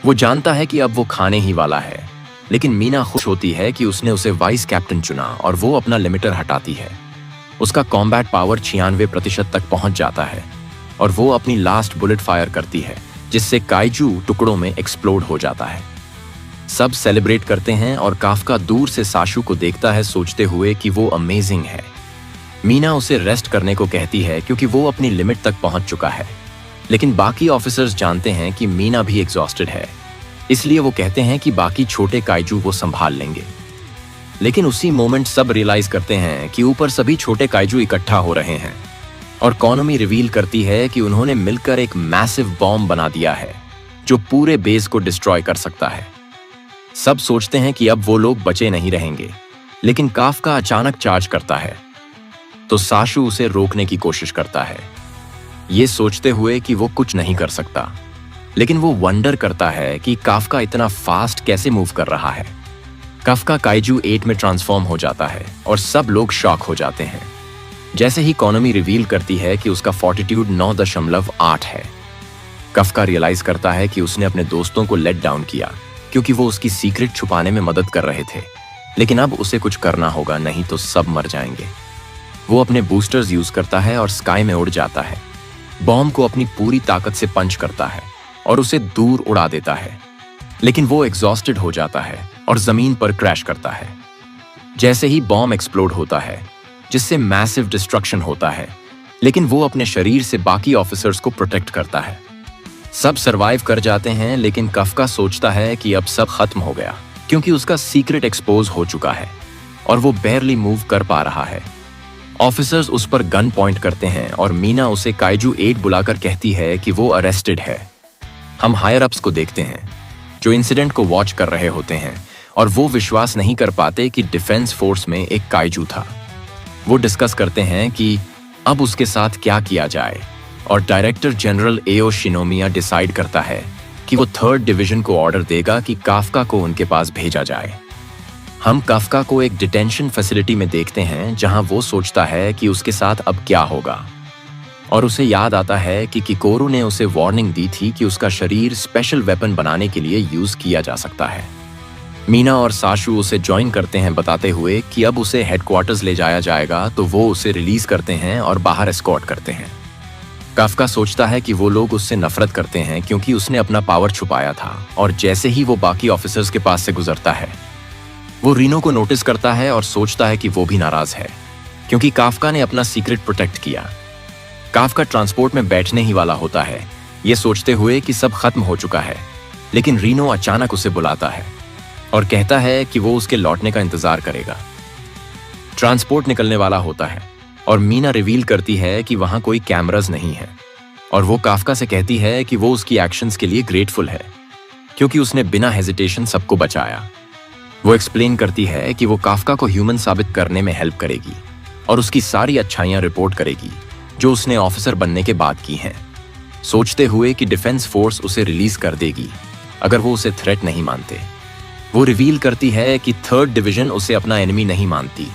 वो जानता है कि अब वो खाने ही वाला है, लेकिन मीना खुश होती है कि उसने उसे वाइस कैप्टन चुना और वो अपना लिमिटर हटाती है। उसका कॉम्बैट पावर 96% तक पहुंच जाता है और वो अपनी लास्ट बुलेट फायर करती है, जिससे काइजू टुकड़ों में एक्सप्लोड हो जाता है। सब सेलिब्रेट करते हैं और काफका दूर से साशु को देखता है, सोचते हुए कि वो अमेजिंग है। मीना उसे रेस्ट करने को कहती है क्योंकि वो अपनी लिमिट तक पहुंच चुका है, लेकिन बाकी ऑफिसर्स जानते हैं कि मीना भी एग्जॉस्टेड है, इसलिए वो कहते हैं कि बाकी छोटे काइजू वो संभाल लेंगे। लेकिन उसी मोमेंट सब रियलाइज करते हैं कि ऊपर सभी छोटे काइजू इकट्ठा हो रहे हैं और कोनोमी रिवील करती है कि उन्होंने मिलकर एक मैसिव बॉम्ब बना दिया है जो पूरे बेस को डिस्ट्रॉय कर सकता है। सब सोचते हैं कि अब वो लोग बचे नहीं रहेंगे, लेकिन काफका अचानक चार्ज करता है तो साशु उसे रोकने की कोशिश करता है, ये सोचते हुए कि वो कुछ नहीं कर सकता। लेकिन वो वंडर करता है कि काफका इतना फास्ट कैसे मूव कर रहा है। काफका काइजू 8 में ट्रांसफॉर्म हो जाता है और सब लोग शॉक हो जाते हैं। जैसे ही कोनोमी रिवील करती है कि उसका फॉर्टिट्यूड 9.8 है, काफका रियलाइज करता है कि उसने अपने दोस्तों को लेट डाउन किया क्योंकि वो उसकी सीक्रेट छुपाने में मदद कर रहे थे, लेकिन अब उसे कुछ करना होगा, नहीं तो सब मर जाएंगे। वो अपने बूस्टर्स यूज करता है और स्काई में उड़ जाता है, बॉम्ब को अपनी पूरी ताकत से पंच करता है और उसे दूर उड़ा देता है। लेकिन वो एग्जॉस्टेड हो जाता है और जमीन पर क्रैश करता है। जैसे ही बॉम्ब एक्सप्लोड होता है जिससे मैसिव डिस्ट्रक्शन होता है, लेकिन वो अपने शरीर से बाकी ऑफिसर्स को प्रोटेक्ट करता है। सब सरवाइव कर जाते हैं, लेकिन काफका सोचता है कि अब सब खत्म हो गया क्योंकि उसका सीक्रेट एक्सपोज हो चुका है और वो बेयरली मूव कर पा रहा है। ऑफिसर्स उस पर गन पॉइंट करते हैं और मीना उसे काइजू 8 बुलाकर कहती है कि वो अरेस्टेड है। हम हायर अप्स को देखते हैं जो इंसिडेंट को वॉच कर रहे होते हैं और वो विश्वास नहीं कर पाते कि डिफेंस फोर्स में एक काइजू था। वो डिस्कस करते हैं कि अब उसके साथ क्या किया जाए और डायरेक्टर जनरल एओ शिनोमिया डिसाइड करता है कि वो 3rd डिवीजन को ऑर्डर देगा कि काफका को उनके पास भेजा जाए। हम काफका को एक डिटेंशन फैसिलिटी में देखते हैं जहां वो सोचता है कि उसके साथ अब क्या होगा, और उसे याद आता है कि किकोरू ने उसे वार्निंग दी थी कि उसका शरीर स्पेशल वेपन बनाने के लिए यूज किया जा सकता है। मीना और साशु उसे ज्वाइन करते हैं, बताते हुए कि अब उसे हेडक्वार्टर्स ले जाया जाएगा, तो वो उसे रिलीज करते हैं और बाहर एस्कॉर्ट करते हैं। काफका सोचता है कि वो लोग उससे नफरत करते हैं क्योंकि उसने अपना पावर छुपाया था, और जैसे ही वो बाकी ऑफिसर्स के पास से गुजरता है वो रीनो को नोटिस करता है और सोचता है कि वो भी नाराज है क्योंकि काफका ने अपना सीक्रेट प्रोटेक्ट किया। काफका ट्रांसपोर्ट में बैठने ही वाला होता है, ये सोचते हुए कि सब खत्म हो चुका है, लेकिन रीनो अचानक उसे बुलाता है और कहता है कि वो उसके लौटने का इंतजार करेगा। ट्रांसपोर्ट निकलने वाला होता है और मीना रिवील करती है कि वहां कोई कैमरास नहीं है, और वो काफका से कहती है कि वो उसकी एक्शंस के लिए ग्रेटफुल है क्योंकि उसने बिना हेजिटेशन सबको बचाया। वो एक्सप्लेन करती है कि वो काफका को ह्यूमन साबित करने में हेल्प करेगी और उसकी सारी अच्छाइयां रिपोर्ट करेगी जो उसने ऑफिसर बनने के बाद की हैं, सोचते हुए कि डिफेंस फोर्स उसे रिलीज कर देगी अगर वो उसे थ्रेट नहीं मानते। वो रिवील करती है कि 3rd डिवीजन उसे अपना एनिमी नहीं मानती,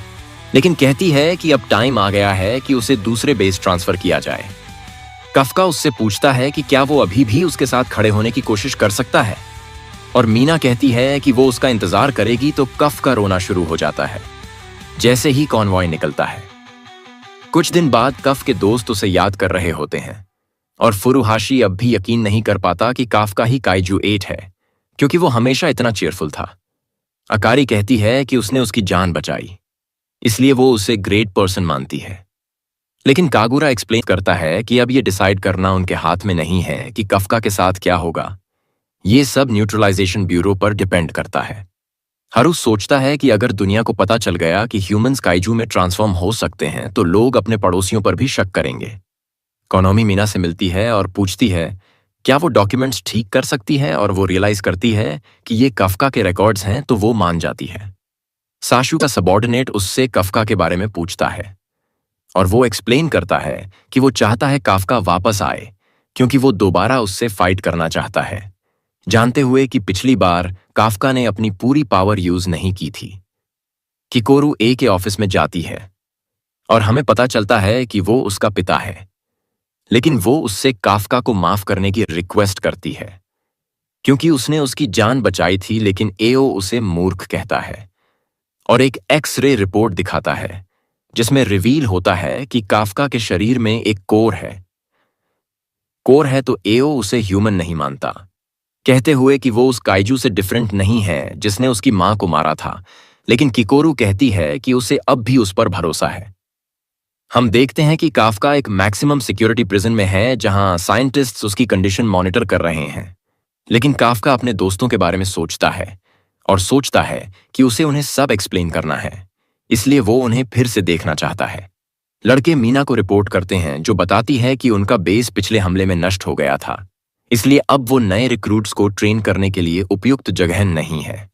लेकिन कहती है कि अब टाइम आ गया है कि उसे दूसरे बेस ट्रांसफर किया जाए। काफका उससे पूछता है कि क्या वो अभी भी उसके साथ खड़े होने की कोशिश कर सकता है, और मीना कहती है कि वो उसका इंतजार करेगी, तो काफका रोना शुरू हो जाता है जैसे ही कॉन्वॉय निकलता है। कुछ दिन बाद कफ के दोस्त उसे याद कर रहे होते हैं और फुरुहाशी अब भी यकीन नहीं कर पाता कि काफका ही काइजू 8 है क्योंकि वो हमेशा इतना चीयरफुल था। अकारी कहती है कि उसने उसकी जान बचाई, इसलिए वो उसे ग्रेट पर्सन मानती है। लेकिन कागुरा एक्सप्लेन करता है कि अब ये डिसाइड करना उनके हाथ में नहीं है कि काफका के साथ क्या होगा, ये सब न्यूट्रलाइजेशन ब्यूरो पर डिपेंड करता है। हारू सोचता है कि अगर दुनिया को पता चल गया कि ह्यूमंस काइजू में ट्रांसफॉर्म हो सकते हैं तो लोग अपने पड़ोसियों पर भी शक करेंगे। कोनोमी मीना से मिलती है और पूछती है क्या वो डॉक्यूमेंट्स ठीक कर सकती है, और वो रियलाइज करती है कि ये काफका के रिकॉर्ड्स हैं, तो वो मान जाती है। साशु का सबॉर्डिनेट उससे काफका के बारे में पूछता है और वो एक्सप्लेन करता है कि वो चाहता है काफका वापस आए क्योंकि वो दोबारा उससे फाइट करना चाहता है, जानते हुए कि पिछली बार काफका ने अपनी पूरी पावर यूज नहीं की थी। किकोरू ए के ऑफिस में जाती है और हमें पता चलता है कि वो उसका पिता है, लेकिन वो उससे काफका को माफ करने की रिक्वेस्ट करती है क्योंकि उसने उसकी जान बचाई थी, लेकिन एओ उसे मूर्ख कहता है और एक एक्स-रे रिपोर्ट दिखाता है जिसमें रिवील होता है कि काफका के शरीर में एक कोर है तो एओ उसे ह्यूमन नहीं मानता कहते हुए कि वो उस काइजू से डिफरेंट नहीं है जिसने उसकी मां को मारा था, लेकिन किकोरू कहती है कि उसे अब भी उस पर भरोसा है। हम देखते हैं कि काफका एक मैक्सिमम सिक्योरिटी प्रिजन में है जहां साइंटिस्ट्स उसकी कंडीशन मॉनिटर कर रहे हैं, लेकिन काफका अपने दोस्तों के बारे में सोचता है और सोचता है कि उसे उन्हें सब एक्सप्लेन करना है, इसलिए वो उन्हें फिर से देखना चाहता है। लड़के मीना को रिपोर्ट करते हैं जो बताती है कि उनका बेस पिछले हमले में नष्ट हो गया था, इसलिए अब वो नए रिक्रूट्स को ट्रेन करने के लिए उपयुक्त जगह नहीं है।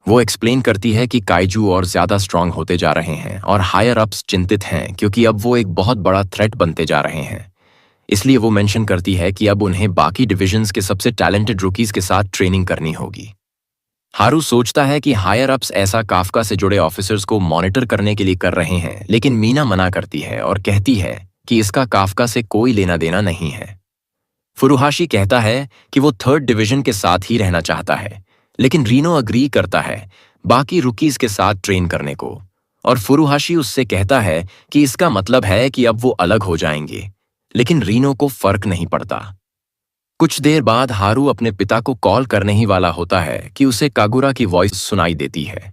वो एक्सप्लेन करती है कि काइजू और ज्यादा स्ट्रांग होते जा रहे हैं और हायर अप्स चिंतित हैं क्योंकि अब वो एक बहुत बड़ा थ्रेट बनते जा रहे हैं। इसलिए वो मेंशन करती है कि अब उन्हें बाकी डिविजन्स के सबसे टैलेंटेड रुकीज के साथ ट्रेनिंग करनी होगी। हारू सोचता है कि हायर अप्स ऐसा काफका से जुड़े ऑफिसर्स को मॉनिटर करने के लिए कर रहे हैं, लेकिन मीना मना करती है और कहती है कि इसका काफका से कोई लेना देना नहीं है। फुरुहाशी कहता है कि वो 3rd डिवीजन के साथ ही रहना चाहता है, लेकिन रीनो अग्री करता है बाकी रुकीज के साथ ट्रेन करने को, और फुरुहाशी उससे कहता है कि इसका मतलब है कि अब वो अलग हो जाएंगे, लेकिन रीनो को फर्क नहीं पड़ता। कुछ देर बाद हारू अपने पिता को कॉल करने ही वाला होता है कि उसे कागुरा की वॉइस सुनाई देती है,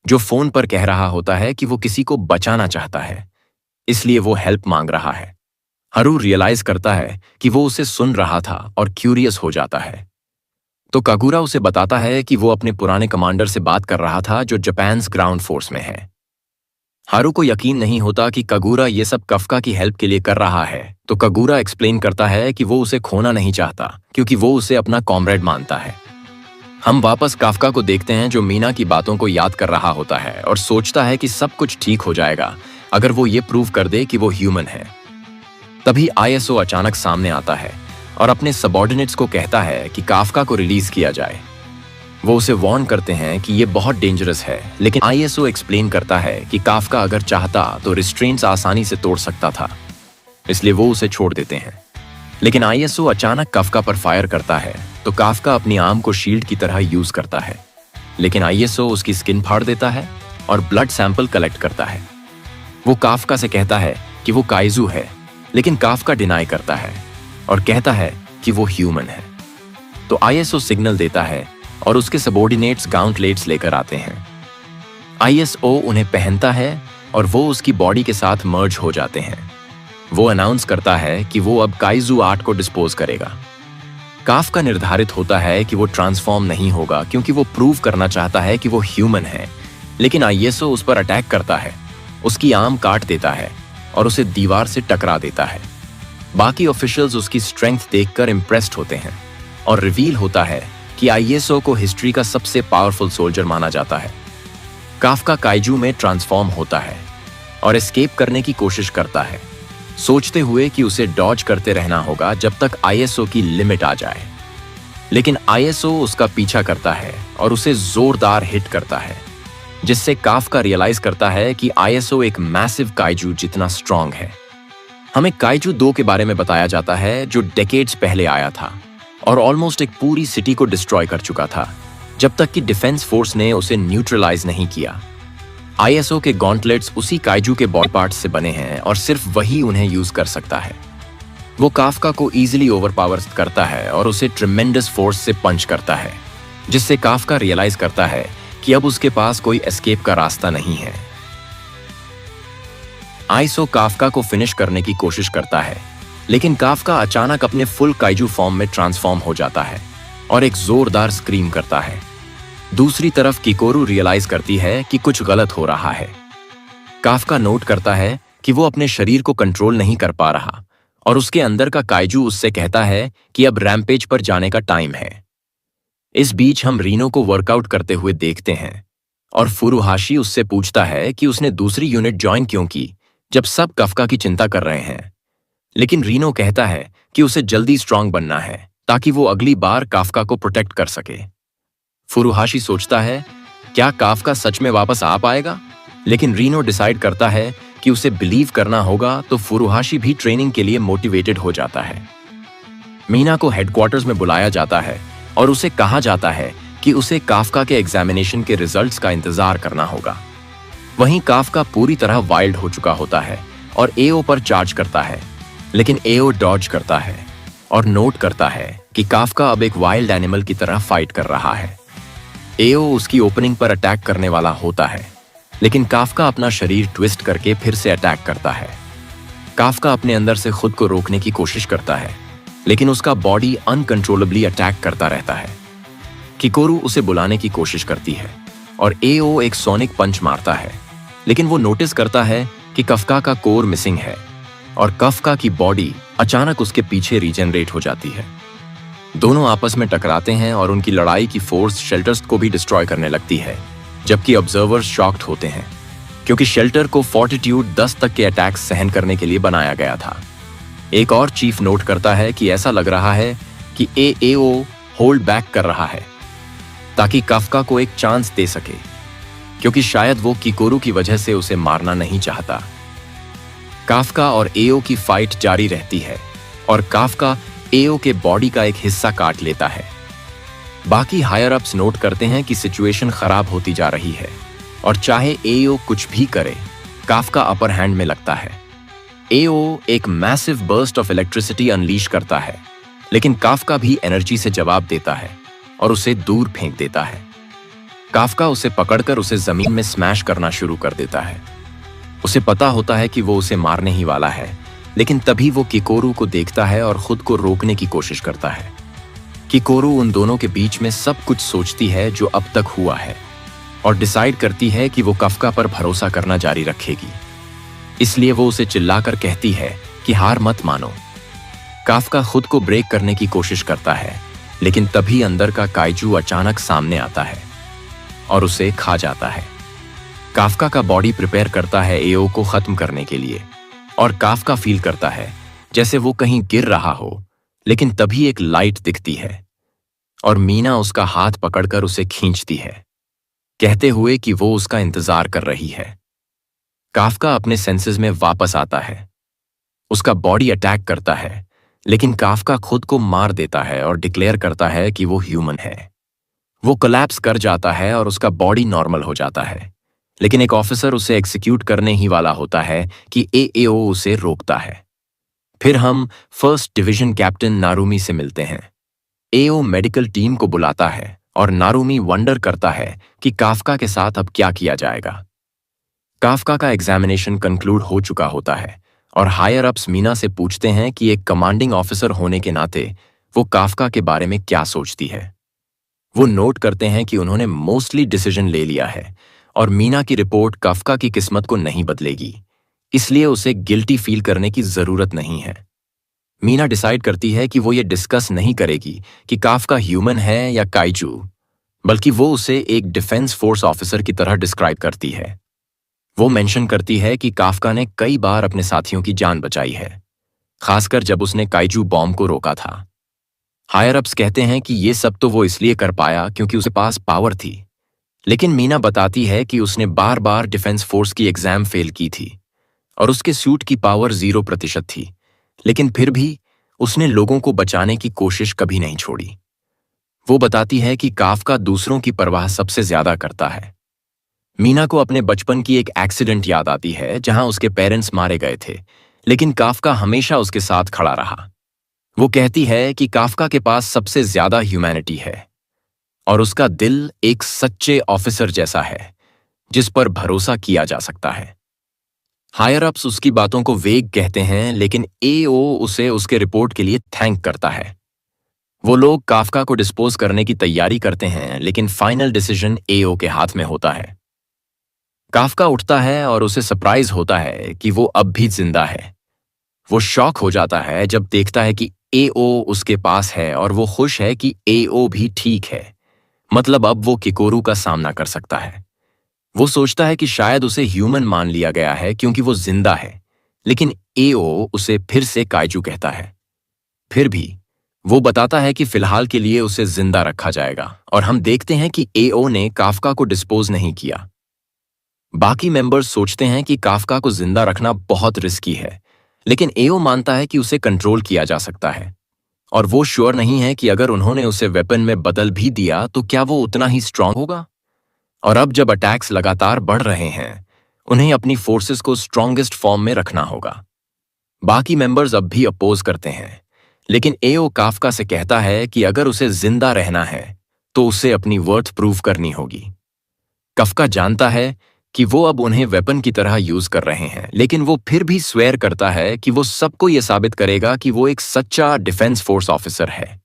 जो फोन पर कह रहा होता है कि वो किसी को बचाना चाहता है, इसलिए वो हेल्प मांग रहा है। हारू रियलाइज करता है कि वो उसे सुन रहा था और क्यूरियस हो जाता है। तो कागुरा उसे बताता है कि वो अपने पुराने कमांडर से बात कर रहा था जो जापान ग्राउंड फोर्स में है। हारू को यकीन नहीं होता कि कागुरा ये सब काफका की हेल्प के लिए कर रहा है, तो कागुरा एक्सप्लेन करता है कि वो उसे खोना नहीं चाहता क्योंकि वो उसे अपना कॉमरेड मानता है। हम वापस काफका को देखते हैं जो मीना की बातों को याद कर रहा होता है और सोचता है कि सब कुछ ठीक हो जाएगा अगर वो ये प्रूव कर दे कि वो ह्यूमन है। तभी आईएसओ अचानक सामने आता है और अपने सबऑर्डिनेट्स को कहता है कि काफका को रिलीज किया जाए। वो उसे वार्न करते हैं कि ये बहुत डेंजरस है, लेकिन आईएसओ एक्सप्लेन करता है कि काफका अगर चाहता तो रिस्ट्रेंट्स आसानी से तोड़ सकता था, इसलिए वो उसे छोड़ देते हैं। लेकिन आईएसओ अचानक काफका पर फायर करता है तो काफका अपनी आर्म को शील्ड की तरह यूज करता है, लेकिन आईएसओ उसकी स्किन फाड़ देता है और ब्लड सैंपल कलेक्ट करता है। वो काफका से कहता है कि वो काइजू है, लेकिन काफका डिनाई करता है और कहता है कि वो ह्यूमन है। तो आईएसओ सिग्नल देता है और उसके सबऑर्डिनेट्स गाउंटलेट्स लेकर आते हैं। आईएसओ उन्हें पहनता है और वो उसकी बॉडी के साथ मर्ज हो जाते हैं। वो अनाउंस करता है कि वो अब काइजू 8 को डिस्पोज करेगा। काफका निर्धारित होता है कि वो ट्रांसफॉर्म नहीं होगा क्योंकि वो प्रूव करना चाहता है कि वो ह्यूमन है, लेकिन आईएसओ उस पर अटैक करता है, उसकी आर्म काट देता है और उसे दीवार से टकरा देता है। बाकी ऑफिशियल्स उसकी स्ट्रेंथ देखकर इंप्रेस्ड होते हैं और रिवील होता है कि आईएसओ को हिस्ट्री का सबसे पावरफुल सोल्जर माना जाता है। काफका काइजू में ट्रांसफॉर्म होता है और एस्केप करने की कोशिश करता है, सोचते हुए कि उसे डॉज करते रहना होगा जब तक आईएसओ की लिमिट आ जाए। लेकिन आईएसओ उसका पीछा करता है और उसे जोरदार हिट करता है, जिससे काफका रियलाइज करता है कि आईएसओ एक मैसिव काइजू जितना स्ट्रांग है। हमें काइजू 2 के बारे में बताया जाता है जो डेकेड्स पहले आया था और ऑलमोस्ट एक पूरी सिटी को डिस्ट्रॉय कर चुका था, जब तक कि डिफेंस फोर्स ने उसे न्यूट्रलाइज नहीं किया। आईएसओ के गॉन्टलेट्स उसी काइजू के बॉडी पार्ट्स से बने हैं और सिर्फ वही उन्हें यूज कर सकता है। वो काफका को इजीली ओवरपावर करता है और उसे ट्रिमेंडस फोर्स से पंच करता है, जिससे काफका रियलाइज करता है कि अब उसके पास कोई एस्केप का रास्ता नहीं है। आईएसओ काफका को फिनिश करने की कोशिश करता है, लेकिन काफका अचानक अपने फुल काइजू फॉर्म में ट्रांसफॉर्म हो जाता है और एक जोरदार स्क्रीम करता है। दूसरी तरफ किकोरू रियलाइज करती है कि कुछ गलत हो रहा है। काफका नोट करता है कि वो अपने शरीर को कंट्रोल नहीं कर पा रहा और उसके अंदर का काइजू उससे कहता है कि अब रैम्पेज पर जाने का टाइम है। इस बीच हम रीनो को वर्कआउट करते हुए देखते हैं और फुरुहाशी उससे पूछता है कि उसने दूसरी यूनिट ज्वाइन क्यों की जब सब काफका की चिंता कर रहे हैं। लेकिन रीनो कहता है कि उसे जल्दी स्ट्रांग बनना है ताकि वो अगली बार काफका को प्रोटेक्ट कर सके। फुरुहाशी सोचता है क्या काफका सच में वापस आ पाएगा, लेकिन रीनो डिसाइड करता है कि उसे बिलीव करना होगा, तो फुरुहाशी भी ट्रेनिंग के लिए मोटिवेटेड हो जाता है। मीना को हेडक्वार्टर्स में बुलाया जाता है और उसे कहा जाता है कि उसे काफका के एग्जामिनेशन के रिजल्ट्स का इंतजार करना होगा। वहीं काफका पूरी तरह वाइल्ड हो चुका होता है और एओ पर चार्ज करता है, लेकिन एओ डॉज करता है और नोट करता है कि काफका अब एक वाइल्ड एनिमल की तरह फाइट कर रहा है। एओ उसकी ओपनिंग पर अटैक करने वाला होता है, लेकिन काफका अपना शरीर ट्विस्ट करके फिर से अटैक करता है। काफका अपने अंदर से खुद को रोकने की कोशिश करता है, लेकिन उसका बॉडी अनकंट्रोलेबली अटैक करता रहता है। किकोरू उसे बुलाने की कोशिश करती है और एओ एक सोनिक पंच मारता है, लेकिन वो नोटिस करता है कि काफका का कोर मिसिंग है और काफका की बॉडी अचानक उसके पीछे रीजनरेट हो जाती है। दोनों आपस में टकराते हैं और उनकी लड़ाई की फोर्स शेल्टर्स को भी डिस्ट्रॉय करने लगती है, जबकि ऑब्जर्वर्स शॉक्ड होते हैं क्योंकि शेल्टर को फोर्टिट्यूड 10 तक के अटैक्स सहन करने के लिए बनाया गया था। एक और चीफ नोट करता है कि ऐसा लग रहा है कि एओ होल्ड बैक कर रहा है ताकि काफका को एक चांस दे सके, क्योंकि शायद वो किकोरू की वजह से उसे मारना नहीं चाहता। काफका और एओ की फाइट जारी रहती है और काफका एओ के बॉडी का एक हिस्सा काट लेता है। बाकी हायर अप्स नोट करते हैं कि सिचुएशन खराब होती जा रही है और चाहे एओ कुछ भी करे, काफका अपर हैंड में लगता है। एओ एक massive burst of electricity unleash करता है, लेकिन काफका भी एनर्जी से जवाब देता है और उसे दूर फेंक देता है। काफका उसे पकड़कर उसे जमीन में स्मैश करना शुरू कर देता है। उसे पता होता है कि वो उसे मारने ही वाला है, लेकिन तभी वो किकोरू को देखता है और खुद को रोकने की कोशिश करता है। किकोरू उन दोनों के बीच में सब कुछ सोचती है जो अब तक हुआ है और डिसाइड करती है कि वो काफका पर भरोसा करना जारी रखेगी। इसलिए वो उसे चिल्लाकर कहती है कि हार मत मानो। काफका खुद को ब्रेक करने की कोशिश करता है, लेकिन तभी अंदर का काइजू अचानक सामने आता है और उसे खा जाता है। काफका का बॉडी प्रिपेयर करता है एओ को खत्म करने के लिए और काफका फील करता है जैसे वो कहीं गिर रहा हो, लेकिन तभी एक लाइट दिखती है और मीना उसका हाथ पकड़कर उसे खींचती है, कहते हुए कि वो उसका इंतजार कर रही है। काफका अपने सेंसेस में वापस आता है। उसका बॉडी अटैक करता है, लेकिन काफका खुद को मार देता है और डिक्लेयर करता है कि वो ह्यूमन है। वो कोलैप्स कर जाता है और उसका बॉडी नॉर्मल हो जाता है, लेकिन एक ऑफिसर उसे एग्जीक्यूट करने ही वाला होता है कि एओ उसे रोकता है। फिर हम फर्स्ट डिवीजन कैप्टन नारुमी से मिलते हैं। एओ मेडिकल टीम को बुलाता है और नारुमी वंडर करता है कि काफका के साथ अब क्या किया जाएगा। काफका का एग्जामिनेशन कंक्लूड हो चुका होता है और हायर अप्स मीना से पूछते हैं कि एक कमांडिंग ऑफिसर होने के नाते वो काफका के बारे में क्या सोचती है। वो नोट करते हैं कि उन्होंने मोस्टली डिसीजन ले लिया है और मीना की रिपोर्ट काफका की किस्मत को नहीं बदलेगी, इसलिए उसे गिल्टी फील करने की जरूरत नहीं है। मीना डिसाइड करती है कि वो ये डिस्कस नहीं करेगी कि काफका ह्यूमन है या काइजू, बल्कि वो उसे एक डिफेंस फोर्स ऑफिसर की तरह डिस्क्राइब करती है। वो मेंशन करती है कि काफका ने कई बार अपने साथियों की जान बचाई है, खासकर जब उसने काइजू बॉम्ब को रोका था। हायर अप्स कहते हैं कि ये सब तो वो इसलिए कर पाया क्योंकि उसके पास पावर थी, लेकिन मीना बताती है कि उसने बार बार डिफेंस फोर्स की एग्जाम फेल की थी और उसके सूट की पावर 0% थी, लेकिन फिर भी उसने लोगों को बचाने की कोशिश कभी नहीं छोड़ी। वो बताती है कि काफका दूसरों की परवाह सबसे ज्यादा करता है। मीना को अपने बचपन की एक एक्सीडेंट याद आती है जहां उसके पेरेंट्स मारे गए थे, लेकिन काफका हमेशा उसके साथ खड़ा रहा। वो कहती है कि काफका के पास सबसे ज्यादा ह्यूमैनिटी है और उसका दिल एक सच्चे ऑफिसर जैसा है जिस पर भरोसा किया जा सकता है। हायर अप्स उसकी बातों को वेग कहते हैं, लेकिन एओ उसे उसके रिपोर्ट के लिए थैंक करता है। वो लोग काफका को डिस्पोज करने की तैयारी करते हैं, लेकिन फाइनल डिसीजन एओ के हाथ में होता है। काफका उठता है और उसे सरप्राइज होता है कि वो अब भी जिंदा है। वो शॉक हो जाता है जब देखता है कि एओ उसके पास है और वो खुश है कि एओ भी ठीक है, मतलब अब वो किकोरू का सामना कर सकता है। वो सोचता है कि शायद उसे ह्यूमन मान लिया गया है क्योंकि वो जिंदा है, लेकिन एओ उसे फिर से काइजू कहता है। फिर भी वो बताता है कि फिलहाल के लिए उसे जिंदा रखा जाएगा और हम देखते हैं कि एओ ने काफका को डिस्पोज नहीं किया। बाकी मेंबर्स सोचते हैं कि काफका को जिंदा रखना बहुत रिस्की है, लेकिन एओ मानता है कि उसे कंट्रोल किया जा सकता है और वो श्योर नहीं है कि अगर उन्होंने उसे वेपन में बदल भी दिया तो क्या वो उतना ही स्ट्रांग होगा। और अब जब अटैक्स लगातार बढ़ रहे हैं, उन्हें अपनी फोर्सेस को स्ट्रॉन्गेस्ट फॉर्म में रखना होगा। बाकी मेंबर्स अब भी अपोज करते हैं, लेकिन एओ काफका से कहता है कि अगर उसे जिंदा रहना है तो उसे अपनी वर्थ प्रूव करनी होगी। काफका जानता है कि वो अब उन्हें वेपन की तरह यूज कर रहे हैं, लेकिन वो फिर भी स्वेयर करता है कि वो सबको ये साबित करेगा कि वो एक सच्चा डिफेंस फोर्स ऑफिसर है।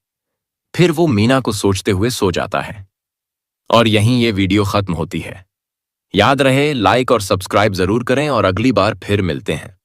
फिर वो मीना को सोचते हुए सो जाता है और यहीं ये वीडियो खत्म होती है। याद रहे, लाइक और सब्सक्राइब जरूर करें और अगली बार फिर मिलते हैं।